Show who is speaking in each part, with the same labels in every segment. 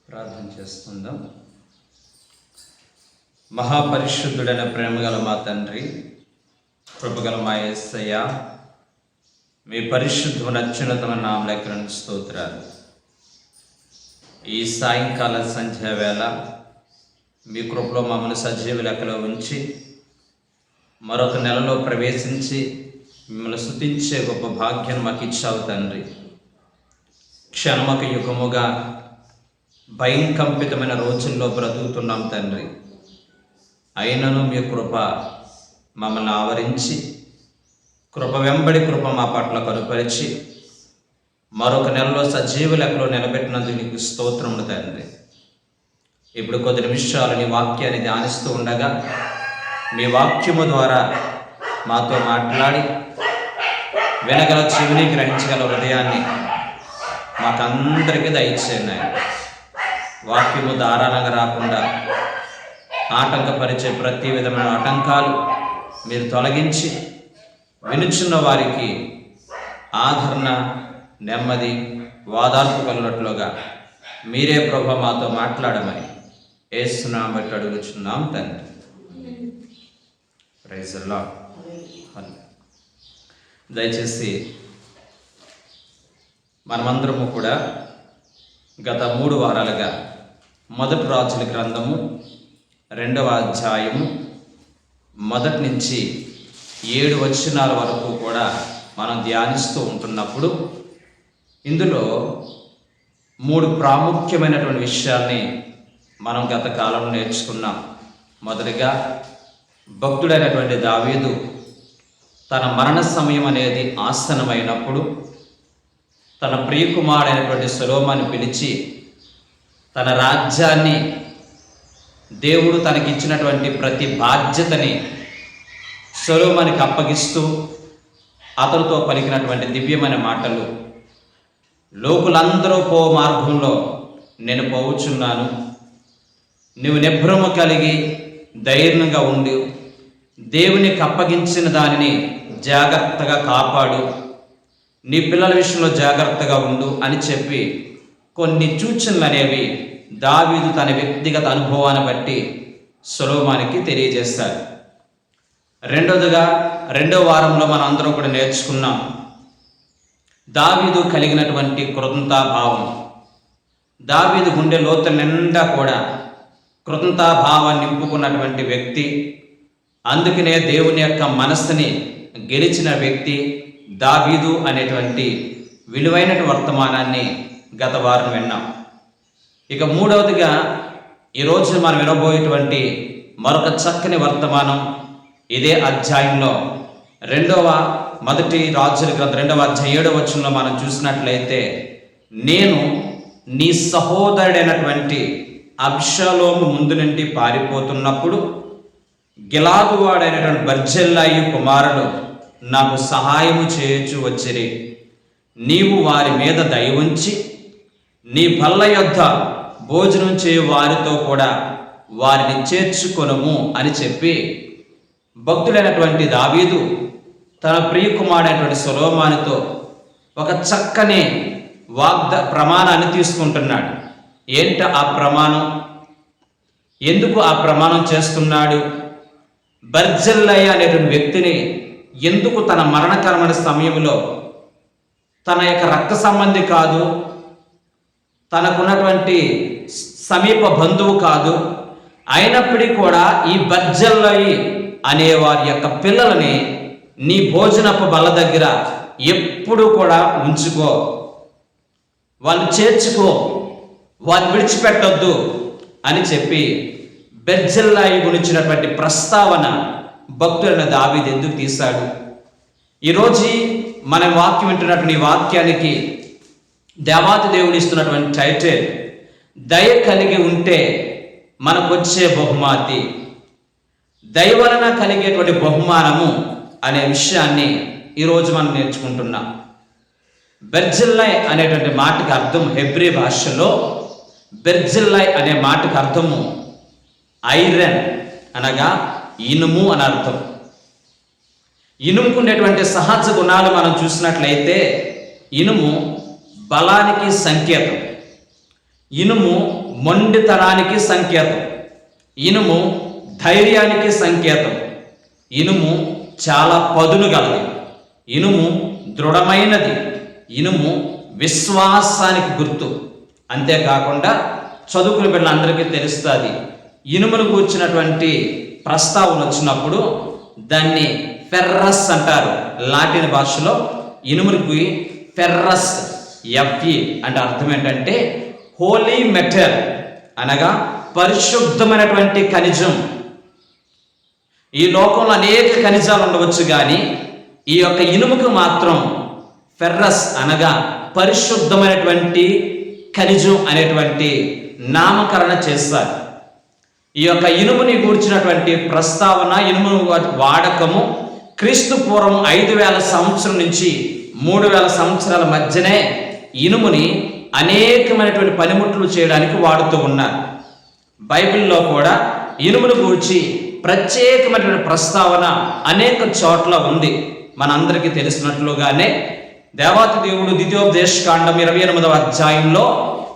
Speaker 1: ప్రార్థన చేసుకుందాం. మహాపరిశుద్ధుడైన ప్రేమగల మా తండ్రి, కృపగల మా యేసయ్య, మీ పరిశుద్ధమైన అత్యున్నతమైన నామమునకు స్తోత్రాలు. ఈ సాయంకాల సంధ్యా వేళ మీ కృపలో మమ్మల్ని సజీవ లెక్కలో ఉంచి మరొక నెలలో ప్రవేశించి మిమ్మల్ని స్తుతించే గొప్ప భాగ్యం మాకు ఇచ్చావు తండ్రి. క్షణమొక యుగముగా భయంకంపితమైన రోజుల్లో బ్రతుకుతున్నాం తండ్రి. అయినను మీ కృప మమ్మల్ని ఆవరించి, కృప వెంబడి కృప మా పట్ల కనుపరిచి మరొక నెలలో సజీవ లెక్కలో నిలబెట్టినందుకు నీకు స్తోత్రములు తండ్రి. ఇప్పుడు కొద్ది నిమిషాలు నీ వాక్యాన్ని ధ్యానిస్తూ ఉండగా మీ వాక్యము ద్వారా మాతో మాట్లాడి వినగల చెవిని, గ్రహించగల హృదయాన్ని మాకందరికీ దయచేయండి. వాక్యము ధారాళంగా రాకుండా ఆటంకపరిచే ప్రతి విధమైన ఆటంకాలు మీరు తొలగించి వినుచున్న వారికి ఆదరణ, నెమ్మది, వాదార్పు కలిగినట్లుగా మీరే ప్రభు మాతో మాట్లాడమని యేసు నామమున బట్టి అడుగుచున్నాం తండ్రి. Praise the Lord. దయచేసి మనమందరము కూడా గత 3 వారాలుగా మొదటి రాజుల గ్రంథము 2వ అధ్యాయము 1 నుంచి 7 వచనాల వరకు కూడా మనం ధ్యానిస్తూ ఉంటున్నప్పుడు ఇందులో 3 ప్రాముఖ్యమైనటువంటి విషయాల్ని మనం గత కాలంలో నేర్చుకున్నాం. మొదటిగా, భక్తుడైనటువంటి దావీదు తన మరణ సమయం అనేది ఆసన్నమైనప్పుడు తన ప్రియకుమారుడైనటువంటి సొలొమోనుని పిలిచి తన రాజ్యాన్ని, దేవుడు తనకిచ్చినటువంటి ప్రతి బాధ్యతని సొలొమోనుకి అప్పగిస్తూ అతనితో పలికినటువంటి దివ్యమైన మాటలు, లోకులందరూ పో మార్గంలో నేను పోవుచున్నాను, నువ్వు నిభ్రమ కలిగి ధైర్యంగా ఉండు, దేవునికి అప్పగించిన దానిని జాగ్రత్తగా కాపాడు, నీ పిల్లల విషయంలో జాగ్రత్తగా ఉండు అని చెప్పి కొన్ని సూచనలు అనేవి దావీదు తన వ్యక్తిగత అనుభవాన్ని బట్టి సొలొమోనుకి తెలియజేస్తాడు. రెండోదిగా, 2వ వారంలో మనం అందరం కూడా నేర్చుకున్నాం దావీదు కలిగినటువంటి కృతజ్ఞతాభావం. దావీదు గుండె లోతుల నిండా కూడా కృతజ్ఞతాభావాన్ని నింపుకున్నటువంటి వ్యక్తి. అందుకనే దేవుని యొక్క మనస్సుని గెలిచిన వ్యక్తి దావీదు అనేటువంటి విలువైన వర్తమానాన్ని గత వారం విన్నాం. ఇక 3వదిగా ఈరోజు మనం వినబోయేటువంటి మరొక చక్కని వర్తమానం ఇదే అధ్యాయంలో మొదటి రాజుల గ్రంథం 2వ అధ్యాయం 7వ వచనంలో మనం చూసినట్లయితే, నేను నీ సహోదరుడైనటువంటి అబ్షాలోము ముందు నుండి పారిపోతున్నప్పుడు గిలాదు వాడైనటువంటి బర్జిల్లయి కుమారులు నాకు సహాయము చేయొచ్చు వచ్చిరి. నీవు వారి మీద దయ ఉంచి నీ బల్ల యొద్ద భోజనం చేయు వారితో కూడా వారిని చేర్చుకొనుము అని చెప్పి భక్తుడైనటువంటి దావీదు తన ప్రియకుమారుడైనటువంటి సొలొమోనుతో ఒక చక్కని ప్రమాణాన్ని తీసుకుంటున్నాడు. ఏంట ఆ ప్రమాణం? ఎందుకు ఆ ప్రమాణం చేస్తున్నాడు? బర్జిల్లయి అనేటువంటి వ్యక్తిని ఎందుకు తన మరణకరమైన సమయంలో, తన యొక్క రక్త సంబంధి కాదు, తనకున్నటువంటి సమీప బంధువు కాదు, అయినప్పటికీ కూడా ఈ బర్జిల్లయి అనే వారి యొక్క పిల్లలని నీ భోజనపు బల్ల దగ్గర ఎప్పుడు కూడా ఉంచుకో, వాళ్ళు చేర్చుకో, వాళ్ళు విడిచిపెట్టొద్దు అని చెప్పి బర్జిల్లయి గురించినటువంటి ప్రస్తావన భక్తుడైన దావీదు ఎందుకు తీశాడు? ఈరోజు మనం వాక్యం వింటున్నటువంటి ఈ వాక్యానికి దేవాతి దేవుడు ఇస్తున్నటువంటి టైటిల్, దయ కలిగి ఉంటే మనకొచ్చే బహుమతి, దయ వలన కలిగేటువంటి బహుమానము అనే విషయాన్ని ఈరోజు మనం నేర్చుకుంటున్నాం. బర్జిల్లయి అనేటువంటి మాటకి అర్థం, హెబ్రీ భాషలో బర్జిల్లయి అనే మాటకి అర్థము ఐరన్ అనగా ఇనుము అని అర్థం. ఇనుముకు ఉండేటువంటి సహజ గుణాలు మనం చూసినట్లయితే ఇనుము బలానికి సంకేతం, ఇనుము మొండితనానికి సంకేతం, ఇనుము ధైర్యానికి సంకేతం, ఇనుము చాలా పదును గలది, ఇనుము దృఢమైనది, ఇనుము విశ్వాసానికి గుర్తు. అంతేకాకుండా చదువుకునే పిల్లలందరికీ తెలుస్తుంది, ఇనుమును కూర్చున్నటువంటి ప్రస్తావన వచ్చినప్పుడు దాన్ని ఫెర్రస్ అంటారు. లాటిన్ భాషలో ఇనుమునికి ఫెర్రస్, ఎఫ్ఈ అంటే అర్థం ఏంటంటే హోలీ మెటల్, అనగా పరిశుద్ధమైనటువంటి ఖనిజం. ఈ లోకంలో అనేక ఖనిజాలు ఉండవచ్చు, కానీ ఈ యొక్క ఇనుముకు మాత్రం ఫెర్రస్ అనగా పరిశుద్ధమైనటువంటి ఖనిజం అనేటువంటి నామకరణ చేస్తారు. ఈ యొక్క ఇనుముని గూర్చినటువంటి ప్రస్తావన, ఇనుము వాడకము క్రీస్తు పూర్వం 5000 సంవత్సరం నుంచి 3000 సంవత్సరాల మధ్యనే ఇనుముని అనేకమైనటువంటి పనిముట్లు చేయడానికి వాడుతూ ఉన్నారు. బైబిల్లో కూడా ఇనుమును గూర్చి ప్రత్యేకమైనటువంటి ప్రస్తావన అనేక చోట్ల ఉంది. మనందరికీ తెలిసినట్లుగానే దేవాతి దేవుడు ద్వితీయోపదేశకాండం 28వ అధ్యాయంలో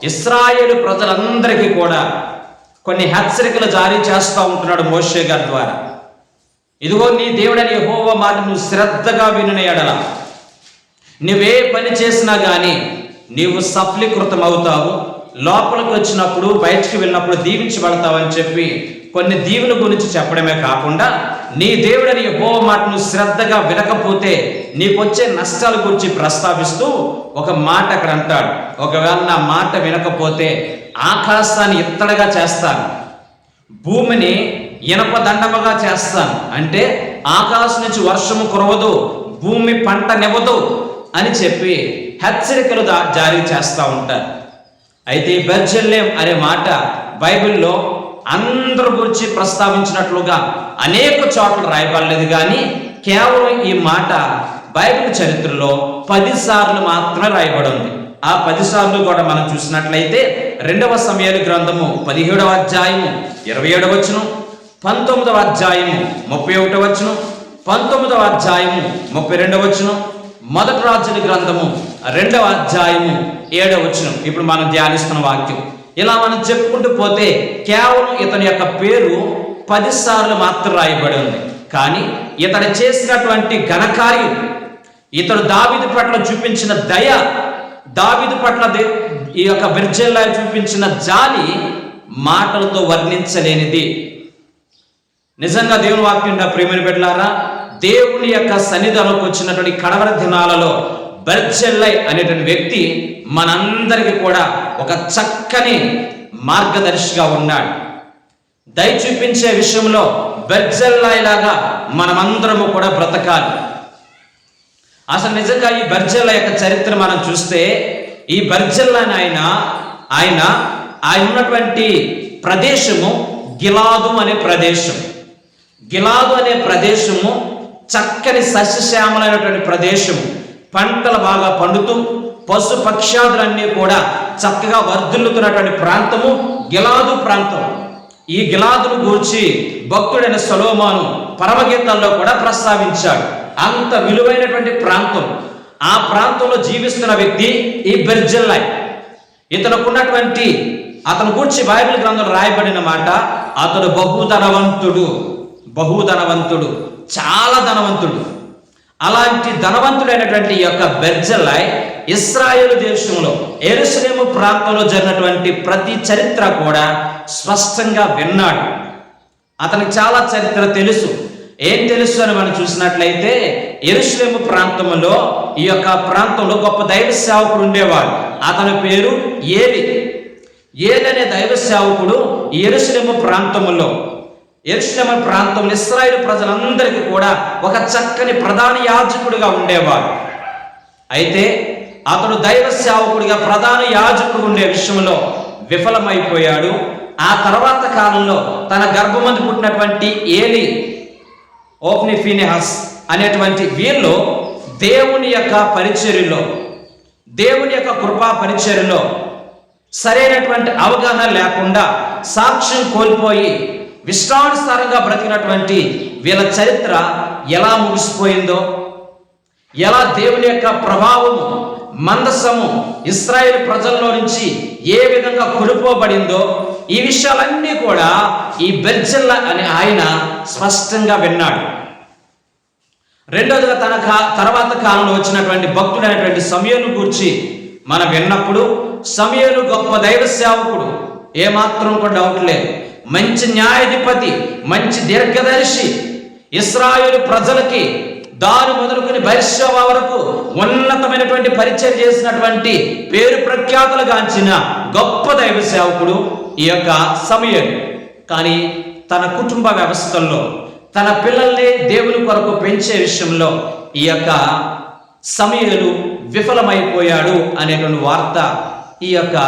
Speaker 1: ఇశ్రాయేలు ప్రజలందరికీ కూడా కొన్ని హెచ్చరికలు జారీ చేస్తూ ఉంటున్నాడు మోషే గారి ద్వారా. ఇదిగో నీ దేవుడని యెహోవా మాట నువ్వు శ్రద్ధగా వినున ఎడల నువ్వే పని చేసినా కానీ నీవు సఫలీకృతం అవుతావు, లోపలికి వచ్చినప్పుడు బయటికి వెళ్ళినప్పుడు దీవించబడతావని చెప్పి కొన్ని దీవుల గురించి చెప్పడమే కాకుండా నీ దేవుడని యెహోవా మాటను శ్రద్ధగా వినకపోతే నీకు వచ్చే నష్టాల గురించి ప్రస్తావిస్తూ ఒక మాట అక్కడ అంటాడు, ఒకవేళ నా మాట వినకపోతే ఆకాశాన్ని ఇత్తడిగా చేస్తాను, భూమిని ఇనప దండముగా చేస్తాను, అంటే ఆకాశం నుంచి వర్షము కురవదు, భూమి పంటనివ్వదు అని చెప్పి హెచ్చరికలు జారీ చేస్తూ ఉంటారు. అయితే బెర్జెల్లేం అనే మాట బైబిల్లో అందరి గురించి ప్రస్తావించినట్లుగా అనేక చోట్ల రాయబడలేదు, కానీ కేవలం ఈ మాట బైబిల్ చరిత్రలో 10 సార్లు మాత్రమే రాయబడి ఉంది. ఆ 10 సార్లు కూడా మనం చూసినట్లయితే 2వ సమూయేలు గ్రంథము 17వ అధ్యాయము 27వ వచనం, 19వ అధ్యాయము 31వ వచనం, 19వ అధ్యాయము 32వ వచనం, మొదటి రాజుల గ్రంథము 2వ అధ్యాయము 7వ వచనం. ఇప్పుడు మనం ధ్యానిస్తున్న వాక్యం. ఇలా మనం చెప్పుకుంటూ పోతే కేవలం ఇతని యొక్క పేరు 10 సార్లు మాత్రం రాయబడి ఉంది. కానీ ఇతడు చేసినటువంటి ఘనకార్యం, ఇతడు దావీదు పట్ల చూపించిన దయ, దావీదు పట్ల ఈ యొక్క బెర్జిల్లై చూపించిన జాలి మాటలతో వర్ణించలేనిది. నిజంగా దేవుని వాక్యం ప్రియమైన బిడ్డలారా, దేవుని యొక్క సన్నిధానంలోకి వచ్చినటువంటి కడవరి దినాలలో బెర్జిల్లై అనేటువంటి వ్యక్తి మనందరికీ కూడా ఒక చక్కని మార్గదర్శిగా ఉన్నాడు. దయ చూపించే విషయంలో బెర్జిల్లై లాగా మనమందరము కూడా బ్రతకాలి. అసలు నిజంగా ఈ బెర్జిల్లై యొక్క చరిత్ర మనం చూస్తే, ఈ బెర్జిల్లై ఆయన ఉన్నటువంటి ప్రదేశము గిలాదు అనే ప్రదేశం. గిలాదు అనే ప్రదేశము చక్కని సస్యశ్యామలైనటువంటి ప్రదేశము, పంటలు బాగా పండుతూ పశు పక్షాదులన్నీ కూడా చక్కగా వర్ధిల్లుతున్నటువంటి ప్రాంతము గిలాదు ప్రాంతం. ఈ గిలాదును గూర్చి భక్తుడైన సొలొమోను పరమగీతాల్లో కూడా ప్రస్తావించాడు. అంత విలువైనటువంటి ప్రాంతం. ఆ ప్రాంతంలో జీవిస్తున్న వ్యక్తి ఈ బెర్జిల్లై. ఇతనుకున్నటువంటి అతను గూర్చి బైబిల్ గ్రంథంలో రాయబడిన మాట, అతడు బహుధనవంతుడు, చాలా ధనవంతుడు. అలాంటి ధనవంతుడైనటువంటి ఈ యొక్క బెర్జిల్లై ఇశ్రాయేలు దేశంలో యెరూషలేము ప్రాంతంలో జరిగినటువంటి ప్రతి చరిత్ర కూడా స్పష్టంగా విన్నాడు. అతనికి చాలా చరిత్ర తెలుసు. ఏం తెలుసు అని మనం చూసినట్లయితే, యెరూషలేము ప్రాంతంలో ఈ యొక్క ప్రాంతంలో గొప్ప దైవ సేవకుడు ఉండేవాడు. అతని పేరు ఏలి అనే దైవ సేవకుడు యెరూషలేము ప్రాంతంలో ఇశ్రాయేలు ప్రజలందరికీ కూడా ఒక చక్కని ప్రధాన యాజకుడిగా ఉండేవాడు. అయితే అతడు దైవ సేవకుడిగా ప్రధాన యాజకుడు ఉండే విషయంలో విఫలమైపోయాడు. ఆ తర్వాత కాలంలో తన గర్భమందు పుట్టినటువంటి ఏలి, ఓఫ్ని, ఫీనెహాస్ అనేటువంటి వీళ్ళు దేవుని యొక్క పరిచర్యలో, దేవుని యొక్క కృపా పరిచర్యలో సరైనటువంటి అవగాహన లేకుండా సాక్ష్యం కోల్పోయి ఇష్టానుసారంగా బ్రతికినటువంటి వీళ్ళ చరిత్ర ఎలా ముగిసిపోయిందో, ఎలా దేవుని యొక్క ప్రభావము, మందసము ఇశ్రాయేలు ప్రజల్లో నుంచి ఏ విధంగా కొనుపోబడిందో ఈ విషయాలన్నీ కూడా ఈ బెర్జిల్లై అనే ఆయన స్పష్టంగా విన్నాడు. రెండోదిగా తన తర్వాత కాలంలో వచ్చినటువంటి భక్తుడైనటువంటి సమూయేలు గురించి మనం విన్నప్పుడు, సమూయేలు గొప్ప దైవ సేవకుడు, ఏమాత్రం కూడా డౌట్ లేదు. మంచి న్యాయాధిపతి, మంచి దీర్ఘదర్శి, ఇశ్రాయేలు ప్రజలకి దారు మొదలుకొని బెర్షెబా వరకు ఉన్నతమైనటువంటి పరిచయం చేసినటువంటి పేరు ప్రఖ్యాతులు గాంచిన గొప్ప దైవ సేవకుడు ఈ యొక్క సమూయేలు. కానీ తన కుటుంబ వ్యవస్థల్లో తన పిల్లల్ని దేవుని కొరకు పెంచే విషయంలో ఈ యొక్క సమూయేలు విఫలమైపోయాడు అనేటువంటి వార్త ఈ యొక్క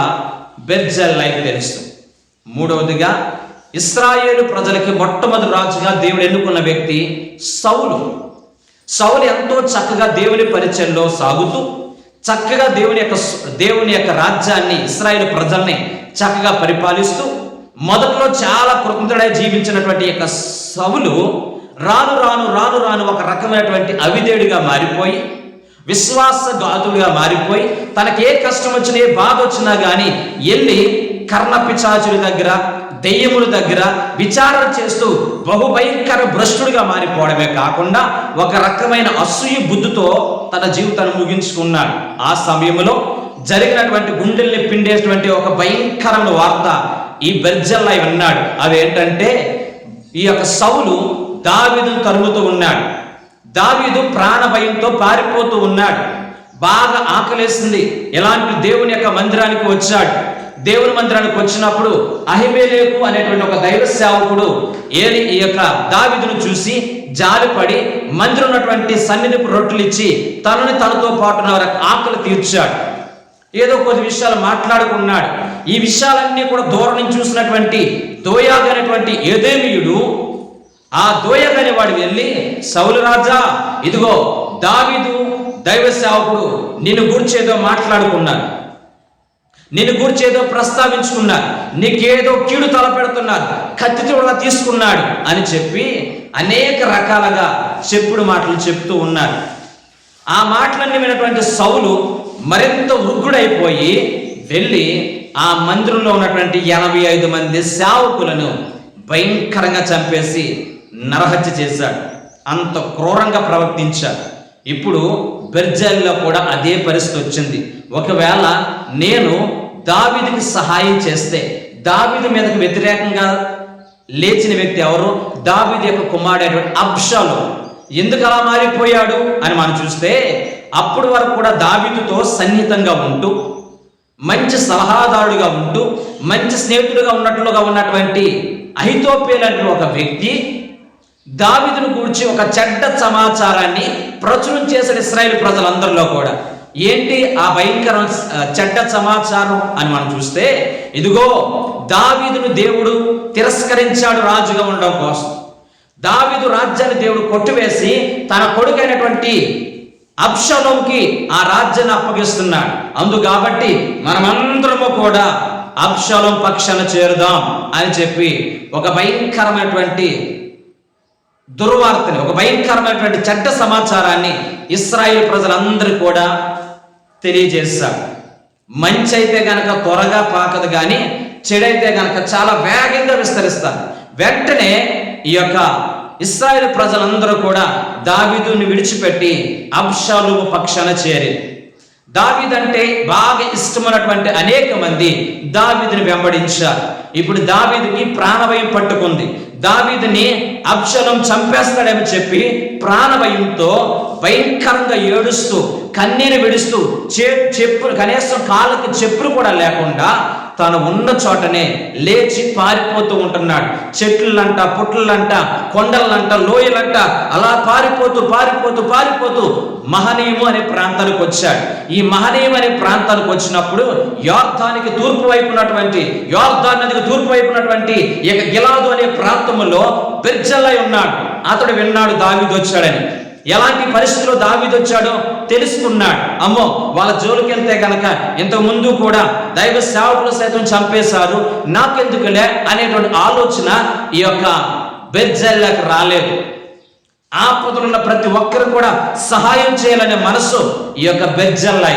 Speaker 1: బెర్జిల్లైకి తెలుసు. మూడవదిగా, ఇశ్రాయేలు ప్రజలకి మొట్టమొదటి రాజుగా దేవుడు ఎన్నుకున్న వ్యక్తి సౌలు. సౌలు ఎంతో చక్కగా దేవుని పరిచయంలో సాగుతూ చక్కగా దేవుని యొక్క రాజ్యాన్ని, ఇశ్రాయేలు ప్రజల్ని చక్కగా పరిపాలిస్తూ మొదట్లో చాలా కృతజ్ఞుడై జీవించినటువంటి యొక్క సౌలు రాను రాను రాను రాను ఒక రకమైనటువంటి అవిధేయుడిగా మారిపోయి, విశ్వాసఘాతుడిగా మారిపోయి, తనకి ఏ కష్టం వచ్చినా ఏ బాధ వచ్చినా కానీ వెళ్ళి కర్ణపిశాచుల దగ్గర, దెయ్యముల దగ్గర విచారణ చేస్తూ బహుభయంకర భ్రష్టుడిగా మారిపోవడమే కాకుండా ఒక రకమైన అసూయ బుద్ధితో తన జీవితాన్ని ముగించుకున్నాడు. ఆ సమయంలో జరిగినటువంటి గుండెల్ని పిండేటువంటి ఒక భయంకరమైన వార్త ఈ బెర్జిల్లై విన్నాడు. అవేంటంటే, ఈ యొక్క సౌలు దావీదును తరుముతూ ఉన్నాడు. దావీదు ప్రాణ భయంతో పారిపోతూ ఉన్నాడు. బాగా ఆకలేసింది. ఎలాంటి దేవుని యొక్క మందిరానికి వచ్చాడు. దేవుని మందిరానికి వచ్చినప్పుడు అహిమేలెకు అనేటువంటి ఒక దైవ సేవకుడు ఏలి ఈ యొక్క దావీదును చూసి జాలిపడి మందిరం ఉన్నటువంటి సన్నిధిపు రొట్టెలు ఇచ్చి తనతో పాటు ఆకలి తీర్చాడు. ఏదో కొద్ది విషయాలు మాట్లాడుకున్నాడు. ఈ విషయాలన్నీ కూడా దూరం నుంచి చూసినటువంటి దోయాగు అనేటువంటి ఎదోమీయుడు, ఆ దోయాగు అనేవాడు వెళ్ళి, సౌలు రాజా, ఇదిగో దావీదు దైవ సేవకుడు నిన్ను గురించి ఏదో మాట్లాడుకున్నాడు, నిన్ను గురించి ఏదో ప్రస్తావించుకున్నారు, నీకేదో కీడు తలపెడుతున్నారు, కత్తితో తీసుకున్నాడు అని చెప్పి అనేక రకాలుగా చెప్పుడు మాటలు చెప్తూ ఉన్నారు. ఆ మాటలన్నీ విన్నటువంటి సౌలు మరింత ఉగ్గుడైపోయి వెళ్ళి ఆ మందిరంలో ఉన్నటువంటి 85 మంది సేవకులను భయంకరంగా చంపేసి నరహత్య చేశాడు. అంత క్రూరంగా ప్రవర్తించాడు. ఇప్పుడు బెర్జిల్లైలో కూడా అదే పరిస్థితి వచ్చింది. ఒకవేళ నేను దావీదుకి సహాయం చేస్తే, దావీదు మీదకు వ్యతిరేకంగా లేచిన వ్యక్తి ఎవరు? దావీదు యొక్క కుమారుడు అబ్షాలోము. ఎందుకు అలా మారిపోయాడు అని మనం చూస్తే, అప్పటి వరకు కూడా దావీదుతో సన్నిహితంగా ఉంటూ, మంచి సలహాదారుడిగా ఉంటూ, మంచి స్నేహితుడిగా ఉన్నటువంటి అహితోపేలు అనే ఒక వ్యక్తి దావీదును గురించి ఒక చెడ్డ సమాచారాన్ని ప్రచురం చేసిన ఇశ్రాయేలు ప్రజలందరిలో కూడా. ఏంటి ఆ భయంకర చెడ్డ సమాచారం అని మనం చూస్తే, ఇదిగో దావీదును దేవుడు తిరస్కరించాడు రాజుగా ఉండడం కోసం. దావీదు రాజ్యాన్ని దేవుడు కొట్టివేసి తన కొడుకైనటువంటి అబ్షాలోముకి ఆ రాజ్యాన్ని అప్పగిస్తున్నాడు. కాబట్టి మనమందరము కూడా అబ్షాలోము పక్షాన చేరుదాం అని చెప్పి ఒక భయంకరమైనటువంటి దుర్వార్తని, ఒక భయంకరమైనటువంటి చెడ్డ సమాచారాన్ని ఇశ్రాయేలు ప్రజలందరూ కూడా తెలియజేశాడు. మంచి అయితే గనక త్వరగా పాకదు, కానీ చెడైతే గనక చాలా వేగంగా విస్తరిస్తారు. వెంటనే ఈ యొక్క ఇశ్రాయేలు ప్రజలందరూ కూడా దావీదుని విడిచిపెట్టి అబ్షాలోము పక్షాన చేరి, దావీదంటే బాగా ఇష్టమైనటువంటి అనేక మంది దావీదుని వెంబడించారు. ఇప్పుడు దావీదుకి ప్రాణభయం పట్టుకుంది. దావీదుని అబ్షాలోము చంపేస్తాడని చెప్పి ప్రాణభయంతో భయంకరంగా ఏడుస్తూ కన్నీరు విడుస్తూ చెప్పులు, కనీసం కాళ్ళకి చెప్పులు కూడా లేకుండా తను ఉన్న చోటనే లేచి పారిపోతూ ఉంటున్నాడు. చెట్లంట, పుట్లంట, కొండలంట, లోయలంట అలా పారిపోతూ పారిపోతూ పారిపోతూ మహనీయము అనే ప్రాంతానికి వచ్చాడు. ఈ మహనీయం అనే ప్రాంతానికి వచ్చినప్పుడు యోర్దాన్ నదికి తూర్పు వైపు ఉన్నటువంటి గిలాదు అనే ప్రాంతంలో బెర్జిల్లై ఉన్నాడు. అతడు విన్నాడు దావీదు వచ్చాడని. ఎలాంటి పరిస్థితుల్లో దావీదు వచ్చాడో తెలుసుకున్నాడు. అమ్మో, వాళ్ళ జోలికి వెళ్తే గనక ఇంతకు ముందు కూడా దైవ సేవకులు సైతం చంపేశారు, నాకెందుకులే అనేటువంటి ఆలోచన ఈ యొక్క బెర్జిల్లైకి రాలేదు. ఆపదలున్న ప్రతి ఒక్కరు కూడా సహాయం చేయాలనే మనసు ఈ యొక్క బెర్జిల్లై.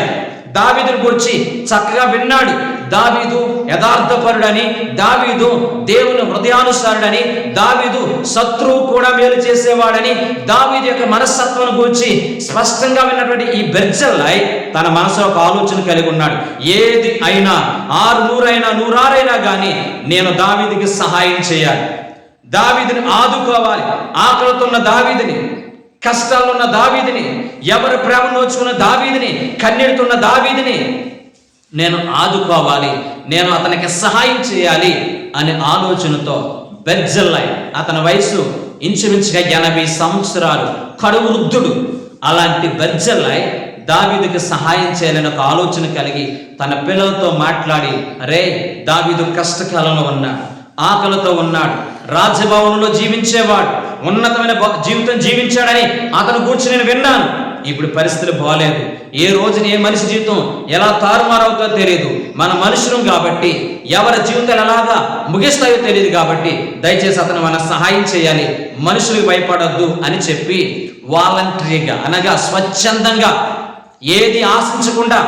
Speaker 1: దావీదుని గురించి చక్కగా విన్నాడు. దావీదు యథార్థపరుడని, దావీదు దేవుని హృదయానుసారుడని, దావీదు శత్రువు కూడా మేలు చేసేవాడని, దావీదు యొక్క మనస్తత్వం గురించి స్పష్టంగా విన్నటువంటి ఈ బెర్జిల్లై తన మనసులో ఒక ఆలోచన కలిగి ఉన్నాడు. ఏది అయినా 600 అయినా 106 కానీ నేను దావీదుకి సహాయం చేయాలి, దావీదుని ఆదుకోవాలి. ఆకలితో ఉన్న దావీదుని, కష్టాల్లో ఉన్న దావీదుని, ఎవరి ప్రేమ నోచుకున్న దావీదుని, కన్నీరుతున్న దావీదుని నేను ఆదుకోవాలి, నేను అతనికి సహాయం చేయాలి అనే ఆలోచనతో బెర్జిల్లై, అతని వయసు ఇంచుమించుగా 80 సంవత్సరాలు, కడు వృద్ధుడు. అలాంటి బెర్జిల్లై దావీదుకి సహాయం చేయాలని ఒక ఆలోచన కలిగి తన పిల్లలతో మాట్లాడి, రే దావీదు కష్టకాలంలో ఉన్నాడు, ఆకలితో ఉన్నాడు, రాజభవనంలో జీవించేవాడు, ఉన్నతమైన జీవితం జీవించాడని అతను కూర్చుని నేను విన్నాను. ఇప్పుడు పరిస్థితులు బాగాలేదు. ఏ రోజున ఏ మనిషి జీవితం ఎలా తారుమారవుతుందో తెలియదు. మన మనుషులం కాబట్టి ఎవరి జీవితాలు ఎలాగా ముగిస్తాయో తెలియదు. కాబట్టి దయచేసి అతను మన సహాయం చేయాలి, మనుషులకు భయపడొద్దు అని చెప్పి వాలంటరీగా, అనగా స్వచ్ఛందంగా, ఏది ఆశించకుండా,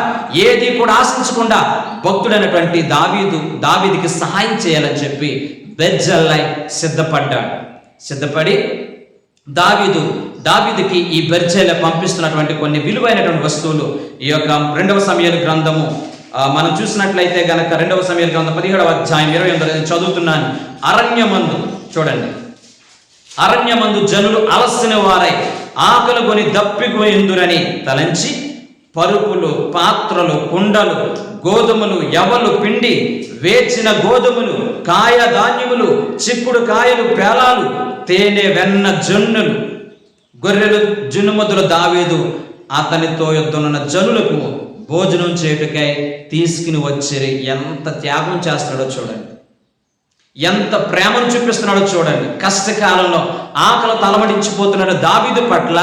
Speaker 1: ఏది కూడా ఆశించకుండా భక్తుడైనటువంటి దావీదుకి సహాయం చేయాలని చెప్పి బెర్జిల్లై సిద్ధపడి దావీదుకి ఈ బెర్జిల్లై పంపిస్తున్నటువంటి కొన్ని విలువైనటువంటి వస్తువులు ఈ యొక్క 2వ సమూయేలు గ్రంథము మనం చూసినట్లయితే గనక 2వ సమూయేలు గ్రంథం 17వ అధ్యాయం 28 చదువుతున్నాను. అరణ్యమందు చూడండి, అరణ్యమందు జనులు అలసిన వారై ఆకలి కొని దప్పిపోయిందురని తలంచి పరుపులు, పాత్రలు, కుండలు, గోధుమలు, యవలు పిండి, వేచిన గోధుమలు, కాయ ధాన్యములు, చిక్కుడు కాయలు, పేలాలు, తేనె, వెన్న, జొన్నలు, గొర్రెలు, జున్నుముద్దలు దావీదు అతనితో యుద్ధనున్న జనులకు భోజనం చేయుటకై తీసుకుని వచ్చి ఎంత త్యాగం చేస్తాడో చూడండి, ఎంత ప్రేమను చూపిస్తున్నాడో చూడండి. కష్టకాలంలో ఆకలి తలమడించిపోతున్నాడు దావీదు పట్ల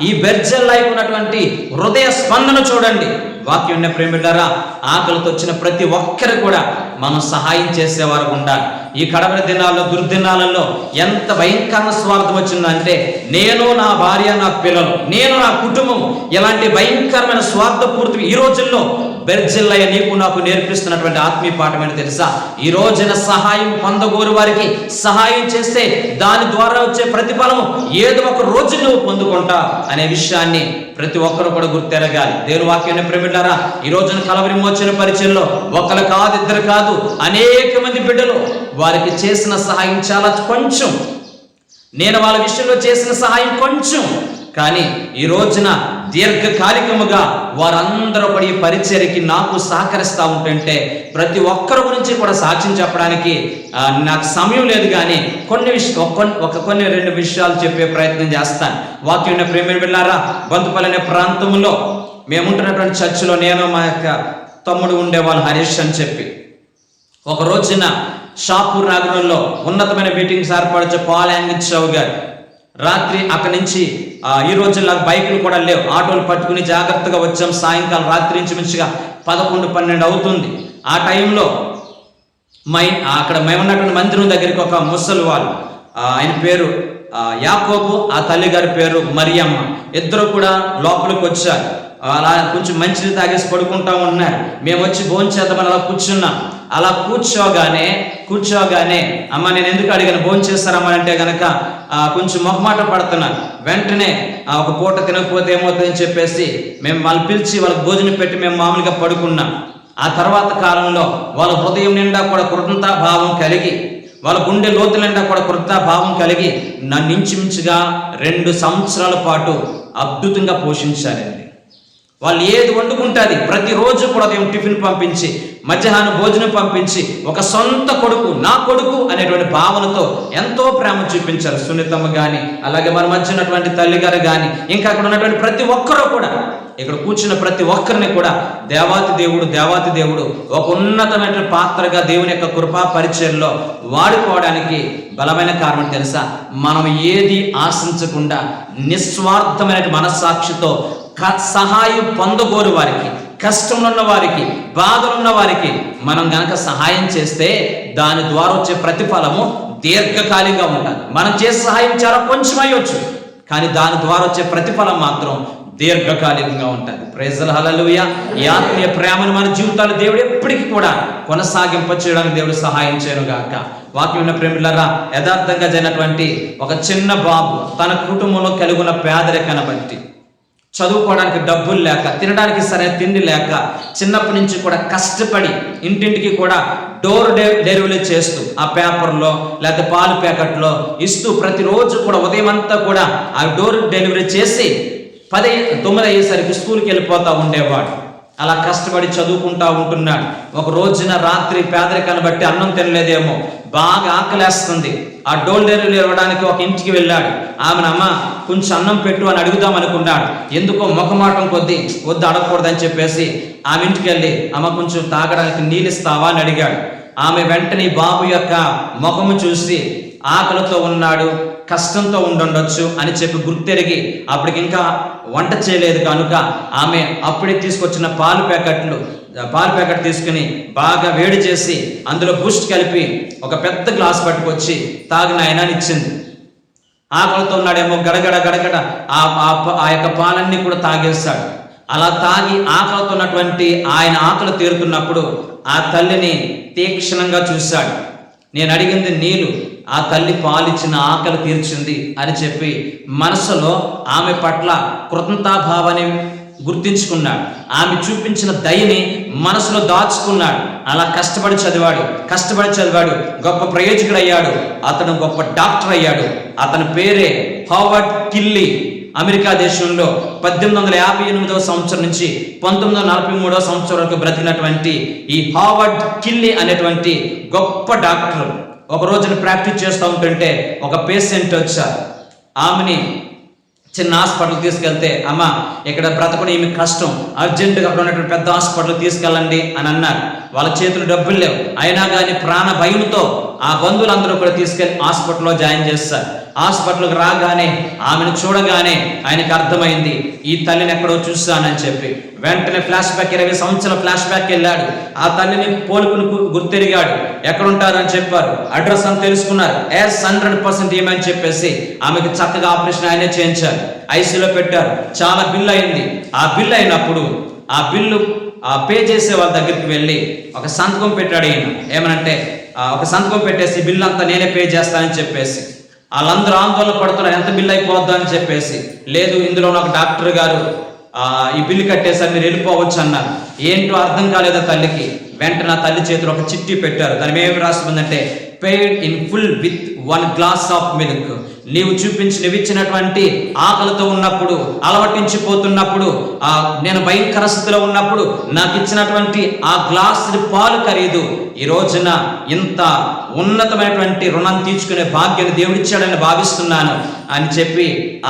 Speaker 1: ఈ బెర్జిల్లై ఉన్నటువంటి హృదయ స్పందన చూడండి. వాక్యం ఉన్న ప్రేమిలారా, ఆకలితో వచ్చిన ప్రతి ఒక్కరు కూడా మనం సహాయం చేసేవారు ఉండాలి. ఈ కడవరి దినాల్లో, దుర్దినాలలో ఎంత భయంకరమైన స్వార్థం వచ్చిందంటే, నేను, నా భార్య, నా పిల్లలు, నేను, నా కుటుంబం, ఇలాంటి భయంకరమైన స్వార్థపూర్తి ఈ రోజుల్లో బెర్జిల్లై నీకు నాకు నేర్పిస్తున్నటువంటి ఆత్మీయ పాఠం ఏంటి తెలుసా? ఈ రోజున సహాయం పొందగోరు వారికి సహాయం చేస్తే దాని ద్వారా వచ్చే ప్రతిఫలం ఏదో ఒక రోజు నువ్వు పొందుకుంటా అనే విషయాన్ని ప్రతి ఒక్కరు కూడా గుర్తెరగాలి. దేవుని వాక్యాన్ని ప్రేమిలారా, ఈ రోజున కలవరి మోచన పరిచయంలో ఒకరు కాదు, ఇద్దరు కాదు, అనేక మంది బిడ్డలు వారికి చేసిన సహాయం చాలా కొంచెం. నేను వాళ్ళ విషయంలో చేసిన సహాయం కొంచెం, కానీ ఈ రోజున దీర్ఘకాలికముగా వారందరూ కూడా ఈ పరిచర్యకి నాకు సహకరిస్తూ ఉంటుంటే ప్రతి ఒక్కరి గురించి కూడా సాక్ష్యం చెప్పడానికి నాకు సమయం లేదు. కానీ కొన్ని 2 విషయాలు చెప్పే ప్రయత్నం చేస్తాను. వాక్యం ప్రేమ బిడ్డలారా, బంతుపల్లి అనే ప్రాంతంలో మేముంటున్నటువంటి చర్చిలో నేను, మా యొక్క తమ్ముడు ఉండేవాళ్ళు హరీష్ అని చెప్పి, ఒక రోజున షాపూర్ నగరంలో ఉన్నతమైన మీటింగ్స్ ఏర్పరచే పాల్ యాంగిచ్చావు గారు రాత్రి అక్కడి నుంచి ఈ రోజుల్లో బైకులు కూడా లేవు, ఆటోలు పట్టుకుని జాగ్రత్తగా వచ్చాం. సాయంకాలం రాత్రి నుంచి మంచిగా 11-12 అవుతుంది. ఆ టైంలో అక్కడ మేమున్నటువంటి మందిరం దగ్గరికి ఒక ముసలి వాళ్ళు, ఆయన పేరు యాకోబు, ఆ తల్లి గారి పేరు మరియమ్మ, ఇద్దరు కూడా లోపలికి వచ్చారు. అలా కొంచెం మంచిని తాగేసి పడుకుంటా ఉన్నారు. మేము వచ్చి భోంచేద్దామని అలా కూర్చున్నాం. అలా కూర్చోగానే అమ్మ నేను ఎందుకు అడిగాను భోంచేస్తారమ్మా అంటే గనక కొంచెం మొహమాట పడుతున్నాను. వెంటనే ఒక పూట తినకపోతే ఏమవుతుందని చెప్పేసి మేము వాళ్ళు పిలిచి వాళ్ళకి భోజనం పెట్టి మేము మామూలుగా పడుకున్నాం. ఆ తర్వాత కాలంలో వాళ్ళ హృదయం నిండా కూడా కృతజ్ఞతాభావం కలిగి, వాళ్ళ గుండె లోతు నిండా కూడా కృతజ్ఞతాభావం కలిగి నన్ను ఇంచుమించుగా 2 సంవత్సరాల పాటు అద్భుతంగా పోషించారండి. వాళ్ళు ఏది వండుకుంటుంది ప్రతిరోజు కూడా ఉదయం టిఫిన్ పంపించి, మధ్యాహ్నం భోజనం పంపించి, ఒక సొంత కొడుకు, నా కొడుకు అనేటువంటి భావనతో ఎంతో ప్రేమ చూపించారు. సునీతమ్మ కానీ, అలాగే మన మధ్య ఉన్నటువంటి తల్లి గారు కానీ, ఇంకా అక్కడ ఉన్నటువంటి ప్రతి ఒక్కరూ కూడా, ఇక్కడ కూర్చున్న ప్రతి ఒక్కరిని కూడా దేవాతి దేవుడు ఒక ఉన్నతమైన పాత్రగా దేవుని యొక్క కృపా పరిచయంలో వాడుకోవడానికి బలమైన కారణం తెలుసా? మనం ఏది ఆశించకుండా నిస్వార్థమైన మనస్సాక్షితో సహాయం పొందగోరు వారికి, కష్టంలో ఉన్న వారికి, బాధలున్న వారికి మనం గనక సహాయం చేస్తే దాని ద్వారా వచ్చే ప్రతిఫలము దీర్ఘకాలికంగా ఉంటుంది. మనం చేసే సహాయం చాలా కొంచెం అయ్యొచ్చు, కానీ దాని ద్వారా వచ్చే ప్రతిఫలం మాత్రం దీర్ఘకాలికంగా ఉంటుంది. ప్రైజ్ హల్లెలూయా. ఈ ఆత్మీయ ప్రేమను మన జీవితాలు దేవుడు ఎప్పటికీ కూడా కొనసాగింప చేయడానికి దేవుడు సహాయం చేయను గాక. వాక్యం ఉన్న ప్రేమిలారా, యథార్థంగా జరిగినటువంటి ఒక చిన్న బాబు తన కుటుంబంలో కలిగి ఉన్న పేదరికాన్ని బట్టి, చదువుకోవడానికి డబ్బులు లేక, తినడానికి సరైన తిండి లేక, చిన్నప్పటి నుంచి కూడా కష్టపడి ఇంటింటికి కూడా డోర్ డెలివరీ చేస్తూ ఆ పేపర్లో లేకపోతే పాలు ప్యాకెట్లో ఇస్తూ ప్రతిరోజు కూడా ఉదయం అంతా కూడా ఆ డోర్ డెలివరీ చేసి 9 అయ్యేసరికి స్కూల్కి వెళ్ళిపోతూ ఉండేవాడు. అలా కష్టపడి చదువుకుంటా ఉంటున్నాడు. ఒక రోజున రాత్రి పేదరికాన్ని బట్టి అన్నం తినలేదేమో, బాగా ఆకలేస్తుంది. ఆ డోర్ డెలివరీ ఇవ్వడానికి ఒక ఇంటికి వెళ్ళాడు. ఆమెను, అమ్మ కొంచెం అన్నం పెట్టు అని అడుగుదాం అనుకున్నాడు. ఎందుకో మొహమాటం కొద్దీ వద్దు అడగకూడదని చెప్పేసి ఆమె ఇంటికి వెళ్ళి, అమ్మ కొంచెం తాగడానికి నీళ్ళు ఇస్తావా అని అడిగాడు. ఆమె వెంటనే బాబు యొక్క ముఖము చూసి ఆకలితో ఉన్నాడు, కష్టంతో ఉండుండొచ్చు అని చెప్పి గుర్తెరిగి అప్పటికి ఇంకా వంట చేయలేదు కనుక ఆమె అప్పుడే తీసుకొచ్చిన పాలు ప్యాకెట్ తీసుకుని బాగా వేడి చేసి అందులో బూస్ట్ కలిపి ఒక పెద్ద గ్లాస్ పట్టుకొచ్చి తాగిన ఆయనని ఇచ్చింది. ఆకలితో ఉన్నాడేమో, గడగడ ఆ యొక్క పాలన్నీ కూడా తాగేస్తాడు. అలా తాగి ఆకలితో ఉన్నటువంటి ఆయన ఆకలి తీరుతున్నప్పుడు ఆ తల్లిని తీక్షణంగా చూశాడు. నేను అడిగింది నీళ్ళు, ఆ తల్లి పాలిచ్చిన ఆకలి తీర్చింది అని చెప్పి మనసులో ఆమె పట్ల కృతజ్ఞతాభావాన్ని గుర్తించుకున్నాడు. ఆమె చూపించిన దయని మనసులో దాచుకున్నాడు. అలా కష్టపడి చదివాడు, గొప్ప ప్రయోజకుడు అయ్యాడు. అతను గొప్ప డాక్టర్ అయ్యాడు. అతని పేరే హావర్డ్ కిల్లీ. అమెరికా దేశంలో 1858 సంవత్సరం నుంచి 1943 సంవత్సరం వరకు బ్రతికినటువంటి ఈ హావర్డ్ కిల్లీ అనేటువంటి గొప్ప డాక్టర్ ఒక రోజున ప్రాక్టీస్ చేస్తూ ఉంటుంటే ఒక పేషెంట్ వచ్చారు. ఆమెని చిన్న హాస్పిటల్ తీసుకెళ్తే, అమ్మ ఇక్కడ బ్రతకడం ఏమి కష్టం, అర్జెంటుగా అక్కడ ఉన్నటువంటి పెద్ద హాస్పిటల్ తీసుకెళ్ళండి అని అన్నారు. వాళ్ళ చేతులు డబ్బులు లేవు, అయినా కానీ ప్రాణ భయంతో ఆ బంధువులందరూ కూడా తీసుకెళ్లి హాస్పిటల్లో జాయిన్ చేస్తారు. హాస్పిటల్కి రాగానే ఆమెను చూడగానే ఆయనకు అర్థమైంది, ఈ తల్లిని ఎక్కడో చూస్తానని చెప్పి వెంటనే ఫ్లాష్ బ్యాక్ 20 సంవత్సరాల ఫ్లాష్ బ్యాక్ వెళ్ళాడు. ఆ తల్లిని పోలుకుని గుర్తెరిగాడు. ఎక్కడుంటారని చెప్పారు, అడ్రస్ అని తెలుసుకున్నారు. 100% ఏమని చెప్పేసి ఆమెకు చక్కగా ఆపరేషన్ ఆయనే చేయించారు. ఐసీలో పెట్టారు. చాలా బిల్లు అయింది. ఆ బిల్లు అయినప్పుడు ఆ బిల్లు పే చేసే వాళ్ళ దగ్గరికి వెళ్ళి ఒక సంతకం పెట్టాడు. ఈయన ఏమనంటే ఒక సంతకం పెట్టేసి బిల్లు అంతా నేనే పే చేస్తానని చెప్పేసి వాళ్ళందరూ ఆందోళన పడుతున్నారు, ఎంత బిల్లు అయిపోద్దా అని చెప్పేసి. లేదు, ఇందులో ఒక డాక్టర్ గారు ఈ బిల్లు కట్టేసరి మీరు వెళ్ళిపోవచ్చు అన్నారు. ఏంటో అర్థం కాలేదా తల్లికి. వెంటనే ఆ తల్లి చేతిలో ఒక చిట్టి పెట్టారు. దాని ఏమి రాస్తుందంటే, paid in full with 1 glass of milk. నీవు ఇచ్చినటువంటి ఆకలితో ఉన్నప్పుడు, అలవటించిపోతున్నప్పుడు, నేను భయంకర స్థితిలో ఉన్నప్పుడు నాకు ఇచ్చినటువంటి ఆ గ్లాసు పాలు ఖరీదు ఈ రోజున ఇంత ఉన్నతమైనటువంటి రుణం తీర్చుకునే భాగ్యాన్ని దేవుడిచ్చాడని భావిస్తున్నాను అని చెప్పి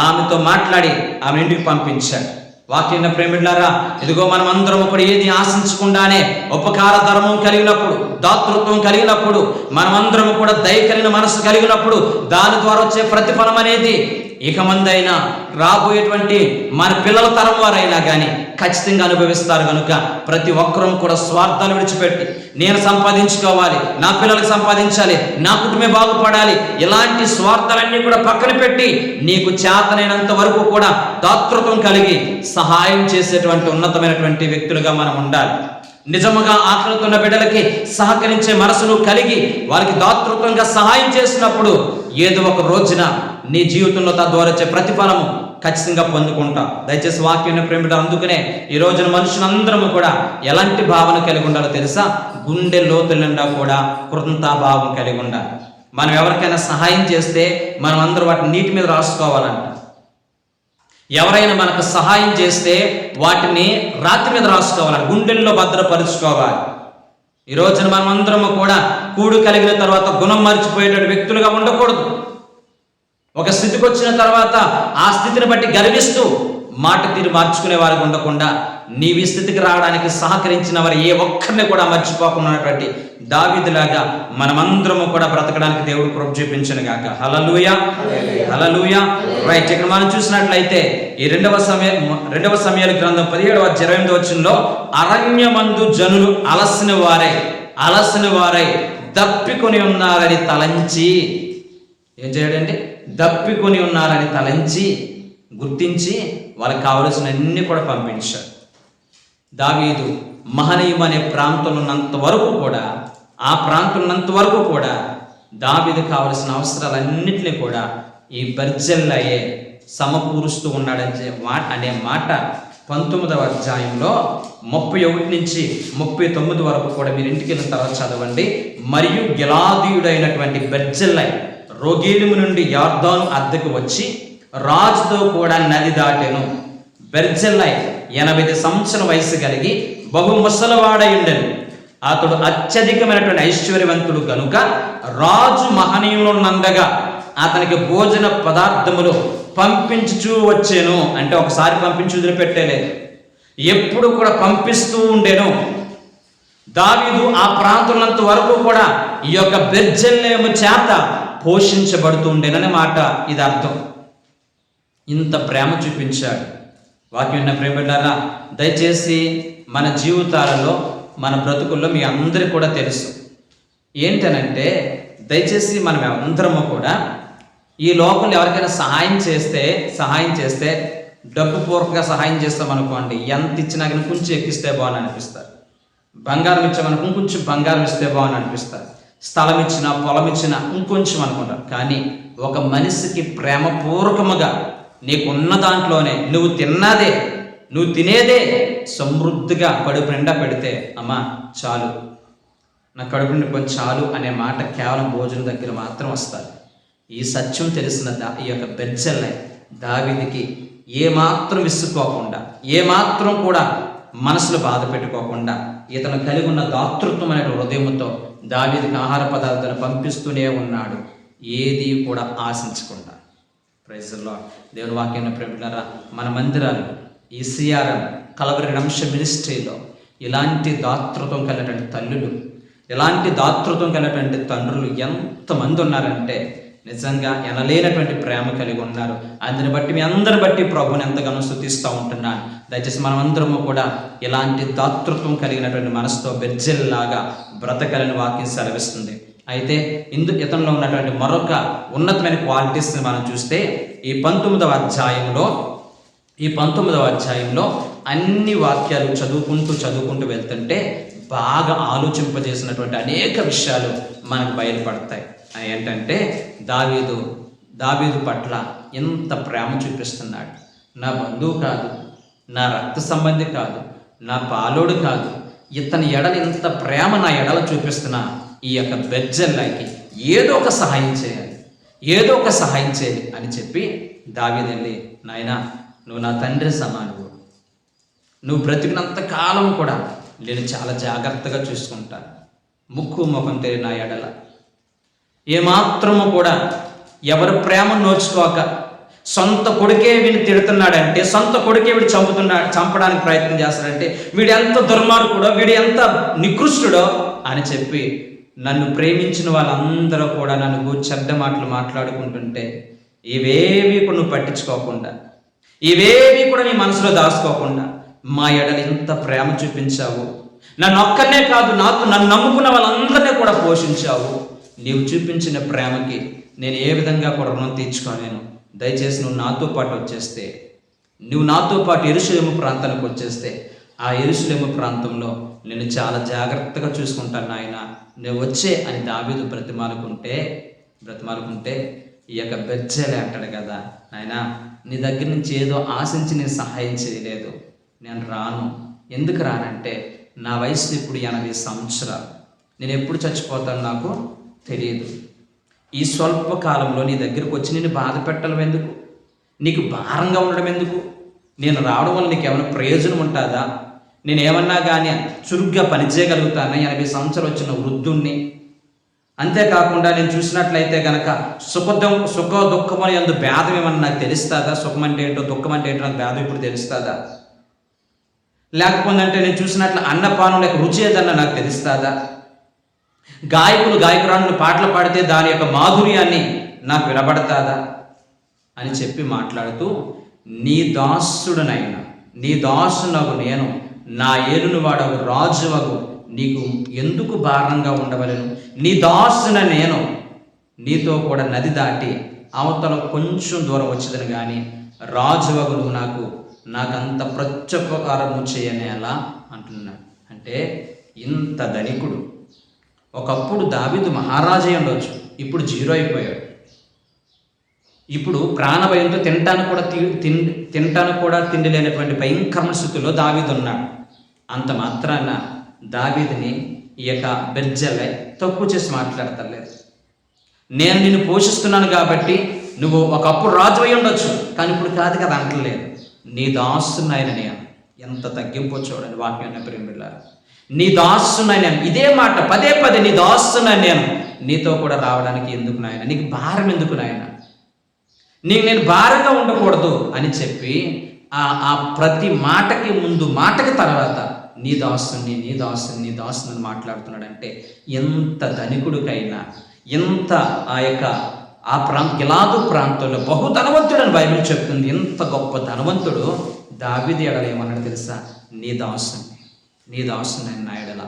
Speaker 1: ఆమెతో మాట్లాడి ఆమె ఇంటికి పంపించాడు. వాక్యం ప్రేమిళ్ళారా, ఇదిగో మనం అందరం ఒకటి ఏది ఆశించకుండానే ఉపకార ధర్మం కలిగినప్పుడు, దాతృత్వం కలిగినప్పుడు, మనమందరం కూడా దయ కలిగిన మనసు కలిగినప్పుడు దాని ద్వారా వచ్చే ప్రతిఫలం అనేది ఇక మందైనా రాబోయేటువంటి మన పిల్లల తరం వారైనా కానీ ఖచ్చితంగా అనుభవిస్తారు. కనుక ప్రతి ఒక్కరూ కూడా స్వార్థాలు విడిచిపెట్టి నేను సంపాదించుకోవాలి, నా పిల్లలకు సంపాదించాలి, నా కుటుంబమే బాగుపడాలి, ఇలాంటి స్వార్థాలన్నీ కూడా పక్కన పెట్టి నీకు చేతనైనంత వరకు కూడా దాతృత్వం కలిగి సహాయం చేసేటువంటి ఉన్నతమైనటువంటి వ్యక్తులుగా మనం ఉండాలి. నిజముగా ఆకలితున్న బిడ్డలకి సహకరించే మనసును కలిగి వారికి దాతృత్వంగా సహాయం చేసినప్పుడు ఏదో ఒక రోజున నీ జీవితంలో తద్వారా వచ్చే ప్రతిఫలము ఖచ్చితంగా పొందుకుంటాం. దయచేసి వాక్యం ప్రేమిట. అందుకనే ఈ రోజున మనుషులందరము కూడా ఎలాంటి భావన కలిగి ఉండాలో తెలుసా? గుండె లోతుల నిండా కూడా కృతజ్ఞతాభావం కలిగి ఉండాలి. మనం ఎవరికైనా సహాయం చేస్తే మనం అందరూ వాటిని నీటి మీద రాసుకోవాలంట. ఎవరైనా మనకు సహాయం చేస్తే వాటిని రాతి మీద రాసుకోవాలి, గుండెల్లో భద్రపరుచుకోవాలి. ఈ రోజున మనం అందరము కూడా కూడు కలిగిన తర్వాత గుణం మర్చిపోయేటువంటి వ్యక్తులుగా ఉండకూడదు. ఒక స్థితికి వచ్చిన తర్వాత ఆ స్థితిని బట్టి గర్విస్తూ మాట తీరు మార్చుకునే వారికి ఉండకుండా నీవి స్థితికి రావడానికి సహకరించిన వారు ఏ ఒక్కరిని కూడా మర్చిపోకున్నటువంటి దావీదులాగా మనమందరము కూడా బ్రతకడానికి దేవుడు కృప చూపించను గాక. హల్లెలూయా, హల్లెలూయా. రైట్, ఇక్కడ మనం చూసినట్లయితే ఈ 2వ సమూయేలు గ్రంథం 17వ అధ్యాయం 28వ వచనంలో, అరణ్యమందు జనులు అలసిన వారై దప్పికొని ఉన్నారని తలంచి ఏం చేయడండి? దప్పికొని ఉన్నారని తలంచి గుర్తించి వాళ్ళకి కావలసినవన్నీ కూడా పంపించాడు. దావీదు మహనీయం అనే ప్రాంతంలో ఉన్నంత వరకు కూడా దావీదు కావలసిన అవసరాలన్నింటినీ కూడా ఈ బెర్జిల్లయే సమకూరుస్తూ ఉన్నాడని అనే మాట 19వ అధ్యాయంలో 31 నుంచి 39 వరకు కూడా మీరు ఇంటికి వెళ్ళిన తర్వాత చదవండి. మరియు గిలాదీయుడైనటువంటి బెర్జిల్లై రోగేలిము నుండి యొర్దాను అద్దెకు వచ్చి రాజుతో కూడా నది దాటెను. బెర్జిల్లై 80 సంవత్సరాల వయసు కలిగి బహు ముసలవాడై ఉండెను. అతడు అత్యధికమైనటువంటి ఐశ్వర్యవంతుడు కనుక రాజు మహనీయులున్నందగా అతనికి భోజన పదార్థములు పంపించుచూ వచ్చాను. అంటే ఒకసారి పంపించి వదిలిపెట్టేలేదు, ఎప్పుడు కూడా పంపిస్తూ ఉండేను. దావీదు ఆ ప్రాంతంలో వరకు కూడా ఈ యొక్క బెర్జిల్లెము చేత పోషించబడుతూ ఉండేననే మాట ఇది అర్థం. ఇంత ప్రేమ చూపించాడు. వాక్యం విన్న ప్రేమిలారా, దయచేసి మన జీవితాలలో మన బ్రతుకుల్లో మీ అందరికీ కూడా తెలుసు ఏంటనంటే, దయచేసి మనం అందరము కూడా ఈ లోకంలో ఎవరికైనా సహాయం చేస్తే డబ్బు పూర్వకంగా సహాయం చేస్తాం అనుకోండి, ఎంత ఇచ్చినా కానీ కొంచెం ఎక్కిస్తే బాగుని అనిపిస్తారు. బంగారం ఇచ్చామనుకో ఇంకొంచెం బంగారం ఇస్తే బాగుని అనిపిస్తారు. స్థలం ఇచ్చినా పొలం ఇచ్చినా ఇంకొంచెం అనుకుంటారు. కానీ ఒక మనిషికి ప్రేమపూర్వకముగా నీకున్న దాంట్లోనే నువ్వు తినేదే సమృద్ధిగా కడుపు నిండా పెడితే, అమ్మా చాలు, నా కడుపు నిండా కొంచెం చాలు అనే మాట కేవలం భోజనం దగ్గర మాత్రం వస్తారు. ఈ సత్యం తెలిసిన ఈ యొక్క బెర్జిల్లై దావీదుకి ఏమాత్రం విసుక్కోకుండా, ఏమాత్రం కూడా మనసులో బాధ పెట్టుకోకుండా, ఇతను కలిగి ఉన్న దాతృత్వమైన హృదయంతో దావీదుకి ఆహార పదార్థాలు పంపిస్తూనే ఉన్నాడు, ఏది కూడా ఆశించకుండా. Praise the Lord. దేవుని వాక్యం ప్రేమిలారా, మన మందిరాలు ఈ సిఆర్ఎం కలవరి రెడెంప్షన్ మినిస్ట్రీలో ఇలాంటి దాతృత్వం కలిగినటువంటి తల్లులు, ఇలాంటి దాతృత్వం కలిగినటువంటి తండ్రులు ఎంతమంది ఉన్నారంటే నిజంగా ఎనలేనటువంటి ప్రేమ కలిగి ఉన్నారు. అందుని బట్టి మీ అందరిని బట్టి ప్రభుని ఎంతగానో స్తుతిస్తూ ఉంటున్నాను. దయచేసి మనమందరము కూడా ఇలాంటి దాతృత్వం కలిగినటువంటి మనసుతో బెర్జిల్లాగా బ్రతకలని వాక్యం సెలవిస్తుంది. అయితే ఇతనిలో ఉన్నటువంటి మరొక ఉన్నతమైన క్వాలిటీస్ని మనం చూస్తే ఈ 19వ అధ్యాయంలో అన్ని వాక్యాలు చదువుకుంటూ వెళ్తుంటే బాగా ఆలోచింపజేసినటువంటి అనేక విషయాలు మనకు బయలుపడతాయి. ఏంటంటే దావీదు పట్ల ఎంత ప్రేమ చూపిస్తున్నాడు. నా బంధువు కాదు, నా రక్త సంబంధి కాదు, నా పాలోడు కాదు, ఇతని ఎడల ఇంత ప్రేమ నా ఎడల చూపిస్తున్నా ఈ యొక్క బెర్జిల్లైకి ఏదో ఒక సహాయం చేయాలి అని చెప్పి దావీదు వెళ్ళి, నాయనా నువ్వు నా తండ్రి సమానువు, నువ్వు బ్రతికినంత కాలం కూడా నేను చాలా జాగ్రత్తగా చూసుకుంటాను, ముక్కు ముఖం తెరి నా ఎడల ఏమాత్రము కూడా ఎవరి ప్రేమ నోచుకోక సొంత కొడుకే వీడిని తిడుతున్నాడంటే, సొంత కొడుకే వీడు చంపడానికి ప్రయత్నం చేస్తాడంటే వీడు ఎంత దుర్మార్గుడో, వీడు ఎంత నికృష్టుడో అని చెప్పి నన్ను ప్రేమించిన వాళ్ళందరూ కూడా నన్ను చెడ్డ మాటలు మాట్లాడుకుంటుంటే ఇవేవి కూడా నువ్వు పట్టించుకోకుండా, ఇవేవి కూడా నీ మనసులో దాచుకోకుండా మా ఎడలు ఇంత ప్రేమ చూపించావు. నన్ను ఒక్కనే కాదు, నన్ను నమ్ముకున్న వాళ్ళందరినీ కూడా పోషించావు. నీవు చూపించిన ప్రేమకి నేను ఏ విధంగా కూడా రుణం తీర్చుకోలేను. దయచేసి నువ్వు నాతో పాటు యెరూషలేము ప్రాంతానికి వచ్చేస్తే ఆ యెరూషలేము ప్రాంతంలో నేను చాలా జాగ్రత్తగా చూసుకుంటాను నాయన, నువ్వు వచ్చే అని దావీదు బ్రతిమాలుకుంటే ఈ యొక్క బెర్జిల్లై అంటాడు కదా, నాయన నీ దగ్గర నుంచి ఏదో ఆశించి నేను సహాయం చేయలేదు, నేను రాను. ఎందుకు రానంటే నా వయసు ఇప్పుడు 80 సంవత్సరాలు, నేను ఎప్పుడు చచ్చిపోతాను నాకు తెలియదు. ఈ స్వల్ప కాలంలో నీ దగ్గరకు వచ్చి నేను బాధ పెట్టడం ఎందుకు, నీకు భారంగా ఉండడం ఎందుకు, నేను రావడం వల్ల నీకు ఏమైనా ప్రయోజనం ఉంటుందా, నేను ఏమన్నా కానీ చురుగ్గా పనిచేయగలుగుతానా, 80 సంవత్సరాలు వచ్చిన వృద్ధుణ్ణి. అంతేకాకుండా నేను చూసినట్లయితే కనుక సుఖ దుఃఖమని అందు భేదం ఏమన్నా నాకు తెలుస్తుందా, సుఖం అంటే ఏంటో దుఃఖం అంటే ఏంటో నాకు భేదం ఇప్పుడు తెలుస్తుందా, లేకపోతే నేను చూసినట్లు అన్నపానం లేక రుచి ఏదన్నా నాకు తెలుస్తుందా, గాయకురాళ్ళు పాటలు పాడితే దాని యొక్క మాధుర్యాన్ని నాకు వినబడతాదా అని చెప్పి మాట్లాడుతూ, నీ దాసునగు నేను, నా ఏలును వాడవు రాజువగు నీకు ఎందుకు భారంగా ఉండవలను, నీ దాసున నేను నీతో కూడా నది దాటి అవతల కొంచెం దూరం వచ్చేదని కానీ రాజువగు నువ్వు నాకంత ప్రత్యుపకారము చేయనేలా అంటున్నాడు. అంటే ఇంత ధనికుడు. ఒకప్పుడు దావీదు మహారాజే ఉండొచ్చు, ఇప్పుడు జీరో అయిపోయాడు. ఇప్పుడు ప్రాణభయంతో తినటానికి కూడా తిండి లేనటువంటి భయంకరమైన స్థితిలో దావీదు ఉన్నాడు. అంత మాత్రాన దావీదుని ఈ యొక్క బెర్జెల్లై తక్కువ చేసి మాట్లాడతలేదు. నేను నిన్ను పోషిస్తున్నాను కాబట్టి నువ్వు ఒకప్పుడు రాజు అయి ఉండొచ్చు, కానీ ఇప్పుడు కాదు కదా అంటలేదు. నీ దాసునైన నేను. ఎంత తగ్గింపో చూడండి వాక్యాన్ని ప్రేమిళ్ళారు. నీ దాసునైన నేను, ఇదే మాట పదే పదే, నీ దాసునైన నేను నీతో కూడా రావడానికి ఎందుకు నాయన, నీకు భారం ఎందుకు నాయన, నీకు నేను భారంగా ఉండకూడదు అని చెప్పి ఆ ప్రతి మాటకి ముందు మాటకి తర్వాత నీ దాసుని నీ దాసుని నీ దాసుని మాట్లాడుతున్నాడంటే ఎంత ధనికుడికైనా, ఎంత ఆ గిలాదు ప్రాంతంలో బహు ధనవంతుడు అని బైబిల్ చెప్తుంది. ఎంత గొప్ప ధనవంతుడు దావీదు ఎడల ఏమన్నాడు తెలుసా? నీ దాసుని నా ఎడల,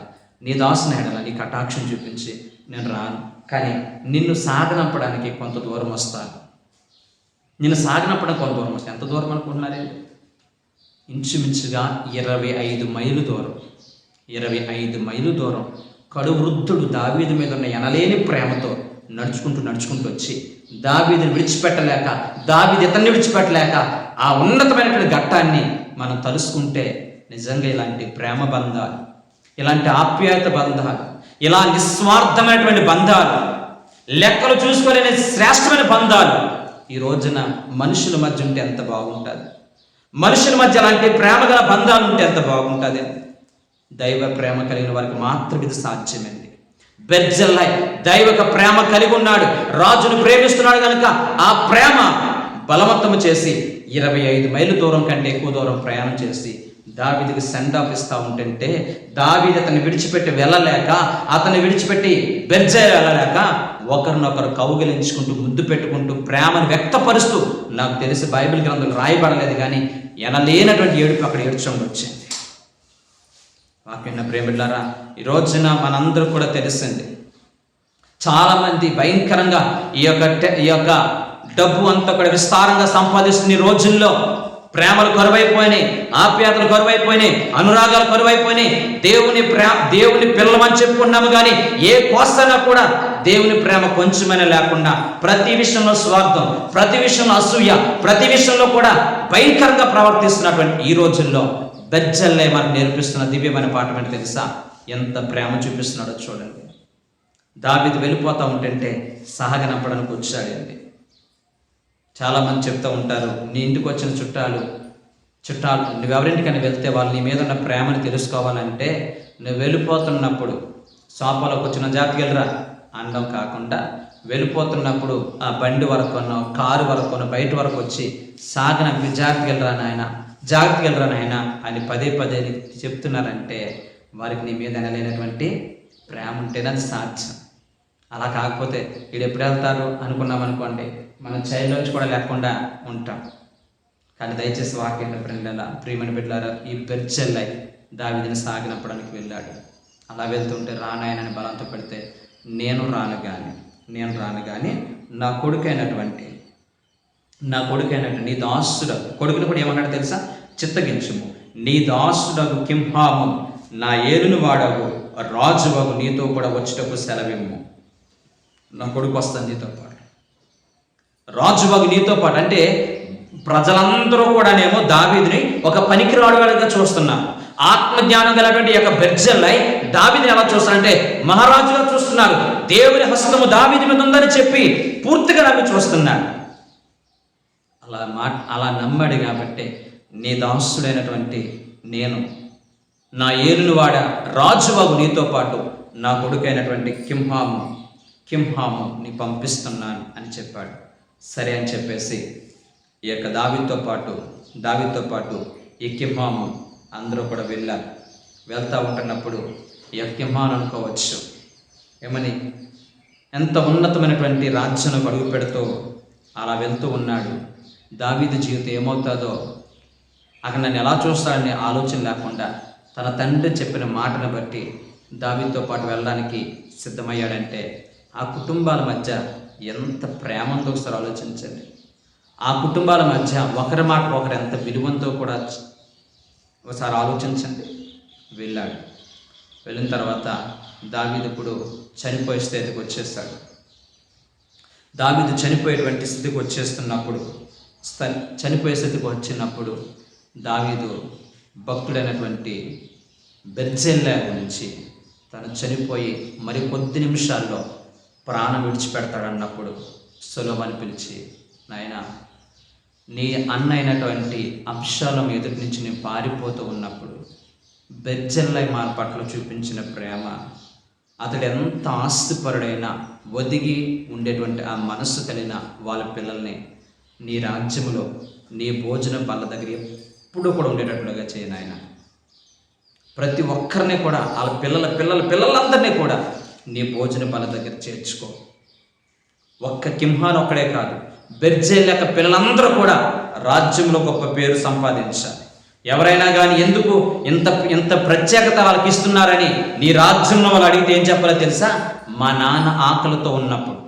Speaker 1: నీ దాసుని ఎడల నీ కటాక్షం చూపించి నేను రాను, కానీ నిన్ను సాగనంపడానికి కొంత దూరం వస్తాను. నిన్ను సాగనంపడానికి కొంత దూరం వస్తాను. ఎంత దూరం అనుకుంటున్నారే? ఇంచుమించుగా 25 మైలు దూరం. 25 మైలు దూరం కడు వృద్ధుడు దావీదు మీద ఉన్న ఎనలేని ప్రేమతో నడుచుకుంటూ వచ్చి దావీదుని విడిచిపెట్టలేక, దావీదు ఇతన్ని విడిచిపెట్టలేక ఆ ఉన్నతమైనటువంటి ఘట్టాన్ని మనం తలుసుకుంటే నిజంగా ఇలాంటి ప్రేమ బంధాలు, ఇలాంటి ఆప్యాయత బంధాలు, ఇలా నిస్వార్థమైనటువంటి బంధాలు, లెక్కలు చూసుకోలేని శ్రేష్టమైన బంధాలు ఈ రోజున మనుషుల మధ్య ఉంటే ఎంత బాగుంటుంది. మనుషుల మధ్య అలాంటి ప్రేమ గల బంధాలు ఉంటే ఎంత బాగుంటుంది. దైవ ప్రేమ కలిగిన వారికి మాత్రం ఇది సాధ్యమండి. బెర్జెల్లై దైవక ప్రేమ కలిగి ఉన్నాడు, రాజును ప్రేమిస్తున్నాడు కనుక ఆ ప్రేమ బలవంతము చేసి 25 మైలు దూరం కంటే ఎక్కువ దూరం ప్రయాణం చేసి దావీదుకి సెండ్ ఆఫ్ ఇస్తా ఉంటుంటే, దావీదు అతన్ని విడిచిపెట్టి వెళ్ళలేక, అతన్ని విడిచిపెట్టి బెర్జెల్లై వెళ్ళలేక ఒకరినొకరు కౌగిలించుకుంటూ ముద్దు పెట్టుకుంటూ ప్రేమను వ్యక్తపరుస్తూ, నాకు తెలిసి బైబిల్ గ్రంథంలో రాయబడలేదు కానీ ఎనలేనటువంటి ఏడుపు అక్కడ ఏడ్చడం వచ్చింది. వాక్యం ప్రేమిళ్ళారా, ఈ రోజున మనందరూ కూడా తెలిసింది, చాలామంది భయంకరంగా ఈ యొక్క డబ్బు అంతా కూడా విస్తారంగా సంపాదిస్తున్న ఈ రోజుల్లో ప్రేమలు కరువైపోయినాయి, ఆప్యాయతలు కరువైపోయినాయి, అనురాగాలు కరువైపోయినాయి. దేవుని పిల్లమని చెప్పుకున్నాము కానీ ఏ కోసైనా కూడా దేవుని ప్రేమ కొంచెమైనా లేకుండా ప్రతి విషయంలో స్వార్థం, ప్రతి విషయంలో అసూయ, ప్రతి విషయంలో కూడా భయంకరంగా ప్రవర్తిస్తున్నటువంటి ఈ రోజుల్లో బెర్జెల్లై మనకు నేర్పిస్తున్న దివ్యమైన పాఠం ఏంటి తెలుసా? ఎంత ప్రేమ చూపిస్తున్నాడో చూడండి. దావీదు వెళ్ళిపోతూ ఉంటుంటే సాగనంపడానికి వచ్చాడండి. చాలామంది చెప్తూ ఉంటారు, నీ ఇంటికి వచ్చిన చుట్టాలు నువ్వెవరింటికైనా వెళ్తే వాళ్ళు నీ మీద ఉన్న ప్రేమను తెలుసుకోవాలంటే నువ్వు వెళ్ళిపోతున్నప్పుడు సోఫాలోకి వచ్చిన జాగ్రత్తగా వెళ్ళరా అనడం కాకుండా, వెళ్ళిపోతున్నప్పుడు ఆ బండి వరకునో కారు వరకునో బయట వరకు వచ్చి సాగనంపి జాగ్రత్తగా వెళ్ళరా నాయన అని పదే చెప్తున్నారంటే వారికి నీ మీద అనలేనటువంటి ప్రేమ ఉంటేనే అది సాధ్యం. అలా కాకపోతే వీడు ఎప్పుడు వెళ్తారు అనుకున్నాం అనుకోండి, మనం చైల్డ్లోంచి కూడా లేకుండా ఉంటాం. కానీ దయచేసి వాక్యం ప్రియమైన బిడ్డలారా, ఈ బెర్జెల్లై దావీదుని సాగనంపడానికి వెళ్ళాడు. అలా వెళ్తుంటే రానాయనని బలంతో పెడితే నేను రాను కానీ నా కొడుకైనటువంటి నీ దాసుడు, కొడుకుని కూడా ఏమన్నాడు తెలుసా? చిత్తగించుము, నీ దాసుడగు కింహాము నా ఏలును వాడవు రాజువగు నీతో కూడా వచ్చేటప్పుడు సెలవిమ్ము. నా కొడుకు వస్తాను నీతో పాటు, రాజువగు నీతో పాటు. అంటే ప్రజలందరూ కూడానేమో దావీదుని ఒక పనికిరాడుగా చూస్తున్నారు. ఆత్మజ్ఞానం గలటువంటి యొక్క బెర్జెల్లై దావీదుని ఎలా చూస్తారంటే మహారాజుగా చూస్తున్నారు. దేవుని హస్తము దావీదు మీద ఉందని చెప్పి పూర్తిగా నమ్మి చూస్తున్నారు. అలా నమ్మాడు కాబట్టి నీ దాసుడైనటువంటి నేను, నా ఏలును వాడ రాజువగు నీతో పాటు నా కొడుకైనటువంటి కింహాము నీ పంపిస్తున్నాను అని చెప్పాడు. సరే అని చెప్పేసి ఈ యొక్క దావీదుతో పాటు ఈ కింహాము అందరూ కూడా వెళ్ళారు. వెళ్తూ ఉంటున్నప్పుడు ఈ యొక్క కింహాను అనుకోవచ్చు ఏమని, ఎంత ఉన్నతమైనటువంటి రాజ్యంలో అడుగు పెడుతూ అలా వెళ్తూ ఉన్నాడు. దావీదు జీవితం ఏమవుతుందో, అక్కడ నన్ను ఎలా చూస్తాడనే ఆలోచన లేకుండా తన తండ్రి చెప్పిన మాటను బట్టి దావీదుతో పాటు వెళ్ళడానికి సిద్ధమయ్యాడంటే ఆ కుటుంబాల మధ్య ఎంత ప్రేమ ఉందో ఒకసారి ఆలోచించండి. ఆ కుటుంబాల మధ్య ఒకరి మాట ఒకరు ఎంత విలువంతో కూడా ఒకసారి ఆలోచించండి. వెళ్ళిన తర్వాత దావీదు ఇప్పుడు చనిపోయే స్థితికి వచ్చేస్తాడు. దావీదు చనిపోయేటువంటి స్థితికి చనిపోయే స్థితికి వచ్చినప్పుడు దావీదు భక్తుడైనటువంటి బెర్జెల్లా గురించి తను చనిపోయి మరి కొద్ది నిమిషాల్లో ప్రాణం విడిచిపెడతాడన్నప్పుడు సొలొమోను పిలిచి, నాయనా, నీ అన్న అయినటువంటి అబ్షాలోము ఎదుటి నుంచి నేను పారిపోతూ ఉన్నప్పుడు బెర్జెల్లా మా పట్ల చూపించిన ప్రేమ, అతడు ఎంత ఆస్తిపరుడైనా ఒదిగి ఉండేటువంటి ఆ మనస్సు కలిగిన వాళ్ళ పిల్లల్ని నీ రాజ్యములో నీ భోజన బల్ల దగ్గర ఎప్పుడు కూడా ఉండేటట్లుగా చేయను ఆయన. ప్రతి ఒక్కరిని కూడా వాళ్ళ పిల్లలందరినీ కూడా నీ భోజన బల్ల దగ్గర చేర్చుకో. ఒక్క కింహాన్ ఒక్కడే కాదు, బెర్జెల్ యొక్క పిల్లలందరూ కూడా రాజ్యంలో గొప్ప పేరు సంపాదించాలి. ఎవరైనా కానీ ఎందుకు ఇంత ప్రత్యేకత వాళ్ళకి ఇస్తున్నారని నీ రాజ్యంలో వాళ్ళు అడిగితే ఏం చెప్పాలో తెలుసా? మా నాన్న ఆకలితో ఉన్నప్పుడు,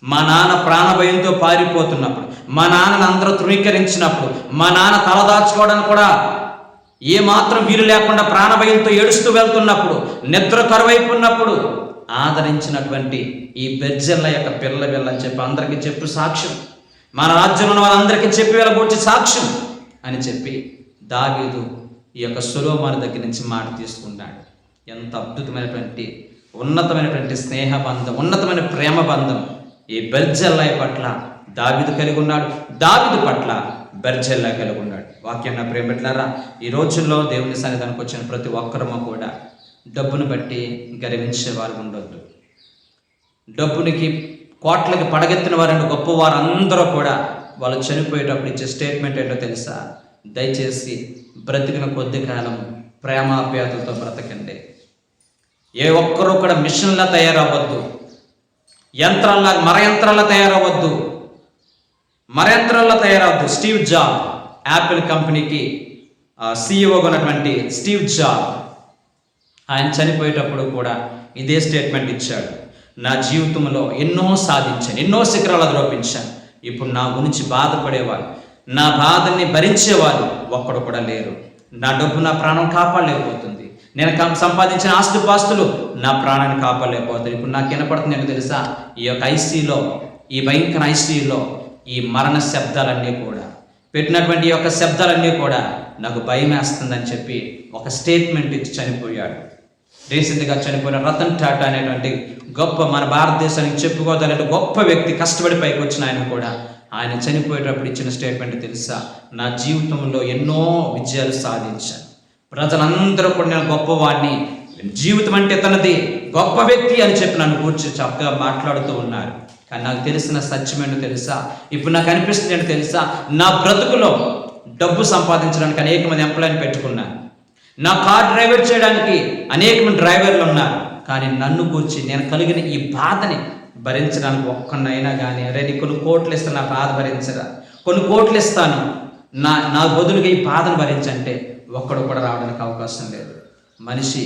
Speaker 1: మా నాన్న ప్రాణభయంతో పారిపోతున్నప్పుడు, మా నాన్నను అందరూ తృణీకరించినప్పుడు, మా నాన్న తలదాచుకోవడానికి కూడా ఏమాత్రం వీలు లేకుండా ప్రాణభయంతో ఏడుస్తూ వెళ్తున్నప్పుడు, నిద్ర కరువైపున్నప్పుడు ఆదరించినటువంటి ఈ బెర్జెల్ల యొక్క పిల్లలని చెప్పి అందరికీ చెప్పు సాక్ష్యం, మన రాజ్యంలో ఉన్న వాళ్ళందరికీ చెప్పి వెళ్ళబోచి సాక్ష్యం అని చెప్పి దావీదు ఈ యొక్క సొలొమోను దగ్గర నుంచి మాట తీసుకున్నాడు. ఎంత అద్భుతమైనటువంటి ఉన్నతమైనటువంటి స్నేహబంధం, ఉన్నతమైన ప్రేమ బంధం ఈ బెర్జెల్లా పట్ల దావీదు కలిగి ఉన్నాడు, దావీదు పట్ల బెర్జెల్లా కలిగి ఉన్నాడు. వాక్యాన్ని ప్రేమ పెట్టారా, ఈ రోజుల్లో దేవుని సన్నిధానికి వచ్చిన ప్రతి ఒక్కరము కూడా డబ్బును బట్టి గర్వించే వారు ఉండొద్దు. డబ్బునికి కోట్లకి పడగెత్తిన వారంటే గొప్పవారు అందరూ కూడా వాళ్ళు చనిపోయేటప్పుడు ఇచ్చే స్టేట్మెంట్ ఏంటో తెలుసా? దయచేసి బ్రతికిన కొద్ది కాలం ప్రేమాప్యాతులతో బ్రతకండి. ఏ ఒక్కరూ కూడా మిషన్లా తయారవ్వద్దు, మరయంత్రాల్లో తయారవద్దు. స్టీవ్ జాబ్, యాపిల్ కంపెనీకి CEO ఉన్నటువంటి స్టీవ్ జాబ్, ఆయన చనిపోయేటప్పుడు కూడా ఇదే స్టేట్మెంట్ ఇచ్చాడు. నా జీవితంలో ఎన్నో సాధించాను, ఎన్నో శిఖరాలు అధిరోపించాను. ఇప్పుడు నా గురించి బాధపడేవాళ్ళు, నా బాధని భరించేవాళ్ళు ఒక్కడు కూడా లేరు. నా డబ్బు నా ప్రాణం కాపాడలేకపోతుంది, నేను సంపాదించిన ఆస్తుపాస్తులు నా ప్రాణాన్ని కాపాడలేకపోతుంది. ఇప్పుడు నాకు వినపడుతుంది ఏంటో తెలుసా? ఈ యొక్క ఐసీలో, ఈ భయంకర ఐసీలో ఈ మరణ శబ్దాలన్నీ కూడా పెట్టినటువంటి ఈ యొక్క శబ్దాలన్నీ కూడా నాకు భయం వేస్తుందని చెప్పి ఒక స్టేట్మెంట్ ఇచ్చి చనిపోయాడు. రీసెంట్గా చనిపోయిన రతన్ టాటా అనేటువంటి గొప్ప, మన భారతదేశానికి చెప్పుకోదనే గొప్ప వ్యక్తి, కష్టపడి పైకి వచ్చిన ఆయన కూడా ఆయన చనిపోయేటప్పుడు ఇచ్చిన స్టేట్మెంట్ తెలుసా? నా జీవితంలో ఎన్నో విజయాలు సాధించాను, ప్రజలందరూ కూడా నేను గొప్పవాడిని, జీవితం అంటే తనది, గొప్ప వ్యక్తి అని చెప్పి నన్ను కూర్చొని చక్కగా మాట్లాడుతూ ఉన్నారు. కానీ నాకు తెలిసిన సత్యం ఏంటో తెలుసా? ఇప్పుడు నాకు అనిపిస్తుంది ఏంటో తెలుసా? నా బ్రతుకులో డబ్బు సంపాదించడానికి అనేక మంది ఎంప్లాయీని పెట్టుకున్నాను, నా కార్ డ్రైవర్ చేయడానికి అనేక మంది డ్రైవర్లు ఉన్నారు. కానీ నన్ను కూర్చి నేను కలిగిన ఈ బాధని భరించడానికి ఒక్కనైనా కానీ, అరే నీ కొన్ని కోట్లు ఇస్తాను నా బాధ భరించరా, కొన్ని కోట్లు ఇస్తాను నా బదులుగా ఈ బాధను భరించంటే ఒక్కడు కూడా రావడానికి అవకాశం లేదు. మనిషి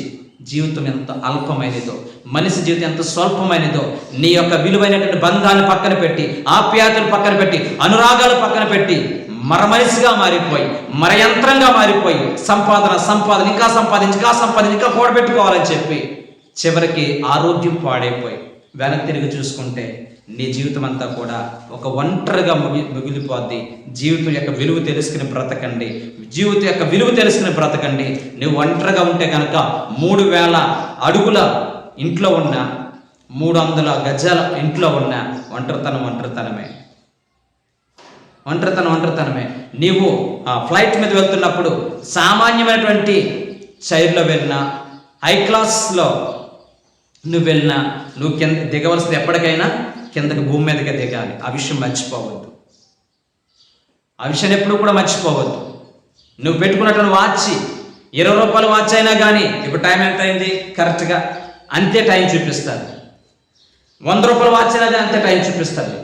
Speaker 1: జీవితం ఎంత అల్పమైనదో, మనిషి జీవితం ఎంత స్వల్పమైనదో, నీ యొక్క విలువైనటువంటి బంధాలను పక్కన పెట్టి, ఆప్యాయతలు పక్కన పెట్టి, అనురాగాలు పక్కన పెట్టి మరమనిషిగా మారిపోయి, మరయంత్రంగా మారిపోయి సంపాదన ఇంకా కూడబెట్టుకోవాలని చెప్పి చివరికి ఆరోగ్యం పాడైపోయి వెనక్కి తిరిగి చూసుకుంటే నీ జీవితం అంతా కూడా ఒక ఒంటరిగా మిగిలిపోద్ది. జీవితం యొక్క విలువ తెలుసుకుని బ్రతకండి, జీవితం యొక్క విలువ తెలుసుకుని బ్రతకండి. నువ్వు ఒంటరిగా ఉంటే కనుక 3000 అడుగుల ఇంట్లో ఉన్న, 300 గజాల ఇంట్లో ఉన్న ఒంటరితనమే. నీవు ఫ్లైట్ మీద వెళ్తున్నప్పుడు సామాన్యమైనటువంటి చైర్లో వెళ్ళినా, హై క్లాస్లో నువ్వు వెళ్ళినా, నువ్వు కింద దిగవలసింది ఎప్పటికైనా కిందకి భూమి మీదకే దిగాలి. ఆ విషయం మర్చిపోవద్దు, ఆ విషయాన్ని ఎప్పుడు కూడా మర్చిపోవద్దు. నువ్వు పెట్టుకున్నటువంటి వాచ్ 20 రూపాయల వాచ్ అయినా కానీ ఇప్పుడు టైం ఎంత అయింది కరెక్ట్గా అంతే టైం చూపిస్తుంది. 100 రూపాయల వాచ్ అనేది అంతే టైం చూపిస్తుంది.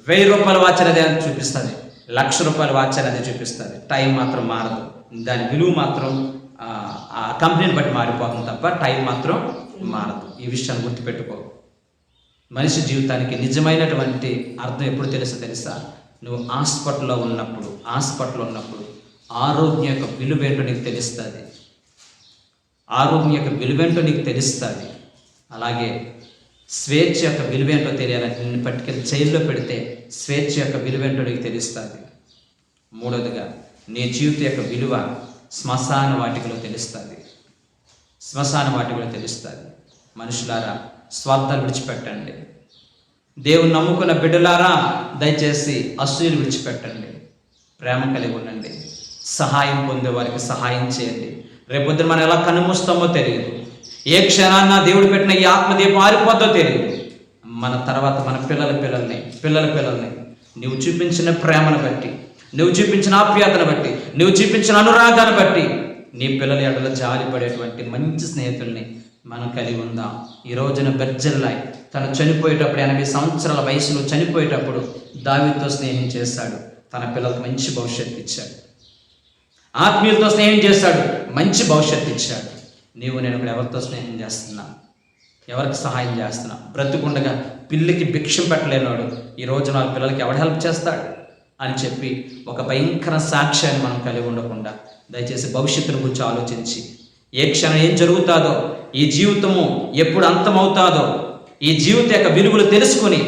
Speaker 1: 1000 రూపాయల వాచ్ అనేది చూపిస్తుంది. 1,00,000 రూపాయల వాచ్ అనేది చూపిస్తుంది. టైం మాత్రం మారదు, దాని విలువ మాత్రం ఆ కంపెనీని బట్టి మారిపోతుంది తప్ప టైం మాత్రం మారదు. ఈ విషయాన్ని గుర్తుపెట్టుకో. మనిషి జీవితానికి నిజమైనటువంటి అర్థం ఎప్పుడు తెలుసా? నువ్వు హాస్పిటల్లో ఉన్నప్పుడు ఆరోగ్యం యొక్క విలువేంటో నీకు తెలుస్తుంది. ఆరోగ్యం యొక్క విలువేంటో నీకు తెలుస్తుంది. అలాగే స్వేచ్ఛ యొక్క విలువేంటో తెలియాలంటే నిన్ను పట్టుకెళ్ళి జైల్లో పెడితే స్వేచ్ఛ యొక్క విలువేంటో నీకు తెలుస్తుంది. మూడవదిగా నీ జీవితం యొక్క విలువ శ్మశాన వాటికలో తెలుస్తుంది. మనుషులారా, స్వార్థాలు విడిచిపెట్టండి. దేవుని నమ్ముకున్న బిడ్డలారా, దయచేసి అసూయలు విడిచిపెట్టండి. ప్రేమ కలిగి ఉండండి. సహాయం పొందే వారికి సహాయం చేయండి. రేపొద్దున మనం ఎలా కన్నుమూస్తామో తెలియదు. ఏ క్షణాన్న దేవుడు పెట్టిన ఈ ఆత్మదీపం ఆరిపోద్దో తెలియదు. మన తర్వాత మన పిల్లల్ని నువ్వు చూపించిన ప్రేమను బట్టి, నువ్వు చూపించిన ఆప్యాయతను బట్టి, నువ్వు చూపించిన అనురాగాన్ని బట్టి నీ పిల్లల ఎడల జాలిపడేటువంటి మంచి స్నేహితుల్ని మనం కలిగి ఉందాం. ఈ రోజున బెర్జిల్లాయ్ తను చనిపోయేటప్పుడు 80 సంవత్సరాల వయసులో చనిపోయేటప్పుడు దావీదుతో స్నేహం చేశాడు. తన పిల్లలకు మంచి భవిష్యత్తు ఇచ్చాడు. ఆత్మీయులతో స్నేహం చేశాడు, మంచి భవిష్యత్తు ఇచ్చాడు. నీవు నేను ఇప్పుడు ఎవరితో స్నేహం చేస్తున్నా? ఎవరికి సహాయం చేస్తున్నా? బ్రతుకుండగా పిల్లికి భిక్షం పెట్టలేనాడు ఈ రోజు నా పిల్లలకి ఎవడు హెల్ప్ చేస్తాడు అని చెప్పి ఒక భయంకర సాక్ష్యాన్ని మనం కలిగి ఉండకుండా దయచేసి భవిష్యత్తును గురించి ఆలోచించి, ఏ క్షణం ఏం జరుగుతుందో, ఈ జీవితము ఎప్పుడు అంతమవుతాదో, ఈ జీవితం యొక్క విలువలు తెలుసుకొని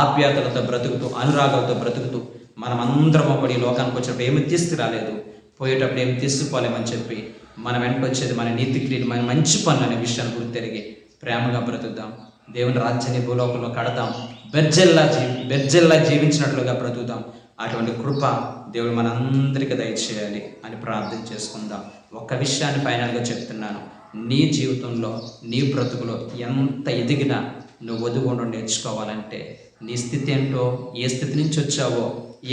Speaker 1: ఆప్యాయతలతో బ్రతుకుతూ, అనురాగాలతో బ్రతుకుతూ మనం అందరం ఒకటి ఈ లోకానికి వచ్చినప్పుడు ఏమి తీసుకురాలేదు, పోయేటప్పుడు ఏమి తీసుకుపోలేమని చెప్పి మన వెంట వచ్చేది మన నీతి క్రియలు, మన మంచి పనులు అనే విషయాన్ని గురించి తిరిగి ప్రేమగా బ్రతుకుదాం. దేవుని రాజ్యాన్ని భూలోకంలో కడదాం. బెర్జెల్లా జీవించినట్లుగా బ్రతుకుదాం. అటువంటి కృప దేవుడు మనందరికీ దయచేయాలి అని ప్రార్థన చేసుకుందాం. ఒక్క విషయాన్ని ఫైనల్గా చెప్తున్నాను. నీ జీవితంలో, నీ బ్రతుకులో ఎంత ఎదిగినా నువ్వు ఒదుగుండా నేర్చుకోవాలంటే నీ స్థితి ఏంటో, ఏ స్థితి నుంచి వచ్చావో,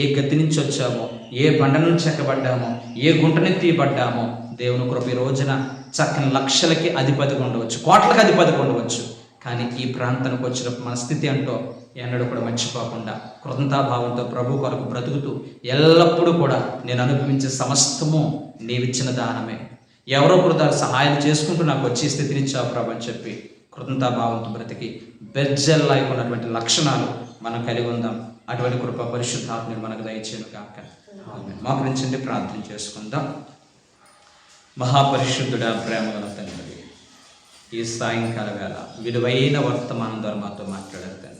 Speaker 1: ఏ గతి నుంచి వచ్చామో, ఏ బండ నుంచి ఎక్కబడ్డామో, ఏ గుంటని తీయబడ్డామో, దేవుని కృప ఈ రోజున చక్కని లక్షలకి అధిపతిగా ఉండవచ్చు, కోట్లకి అధిపతిగా ఉండవచ్చు. కానీ ఈ ప్రాంతానికి వచ్చినప్పుడు మన స్థితి అంటో ఎన్నడూ కూడా మర్చిపోకుండా కృతజ్ఞతాభావంతో ప్రభు కొరకు బ్రతుకుతూ ఎల్లప్పుడూ కూడా నేను అనుభవించే సమస్తము నీవిచ్చిన దానమే, ఎవరో కూడా దానికి సహాయం చేసుకుంటూ నాకు వచ్చే స్థితినిచ్చావు ప్రభు అని చెప్పి కృతజ్ఞతాభావంతో బ్రతికి బెర్జెల్లా ఉన్నటువంటి లక్షణాలు మనం కలిగి ఉందాం. అటువంటి కృప పరిశుద్ధాత్మని మనకు దయచేయను కాక. మోకరించండి, ప్రార్థన చేసుకుందాం. మహాపరిశుద్ధుడా, ప్రేమగల తండ్రి, ఈ సాయంకాల వేళ విలువైన వర్తమానం ద్వారా మాతో మాట్లాడారు తండ్రి.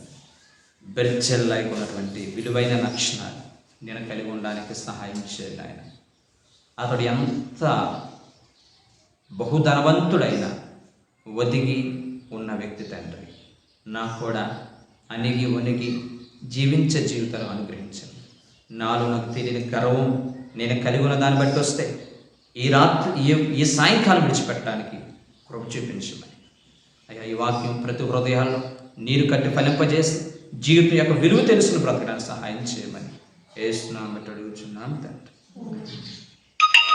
Speaker 1: బెర్జెల్లాకి ఉన్నటువంటి విలువైన లక్షణాలు నేను కలిగి ఉండడానికి సహాయం చేయాలి ఆయన. అతడు ఎంత బహుధనవంతుడైన ఒదిగి ఉన్న వ్యక్తి తండ్రి, నాకు కూడా అణిగి వణిగి జీవించే జీవితాలు అనుగ్రహించండి. నాలో నాకు తెలియని గర్వం నేను కలిగి ఉన్న దాన్ని బట్టి వస్తే ఈ సాయంకాలం విడిచిపెట్టడానికి కృప చూపించమని అయ్యా, ఈ వాక్యం ప్రతి హృదయాల్లో నీరు కట్టి ఫలింపజేసి జీవితం యొక్క విలువ తెలుసుకుని బ్రతకడానికి సహాయం చేయమని యేసు నామమున అడుగుచున్నాను తండ్రి.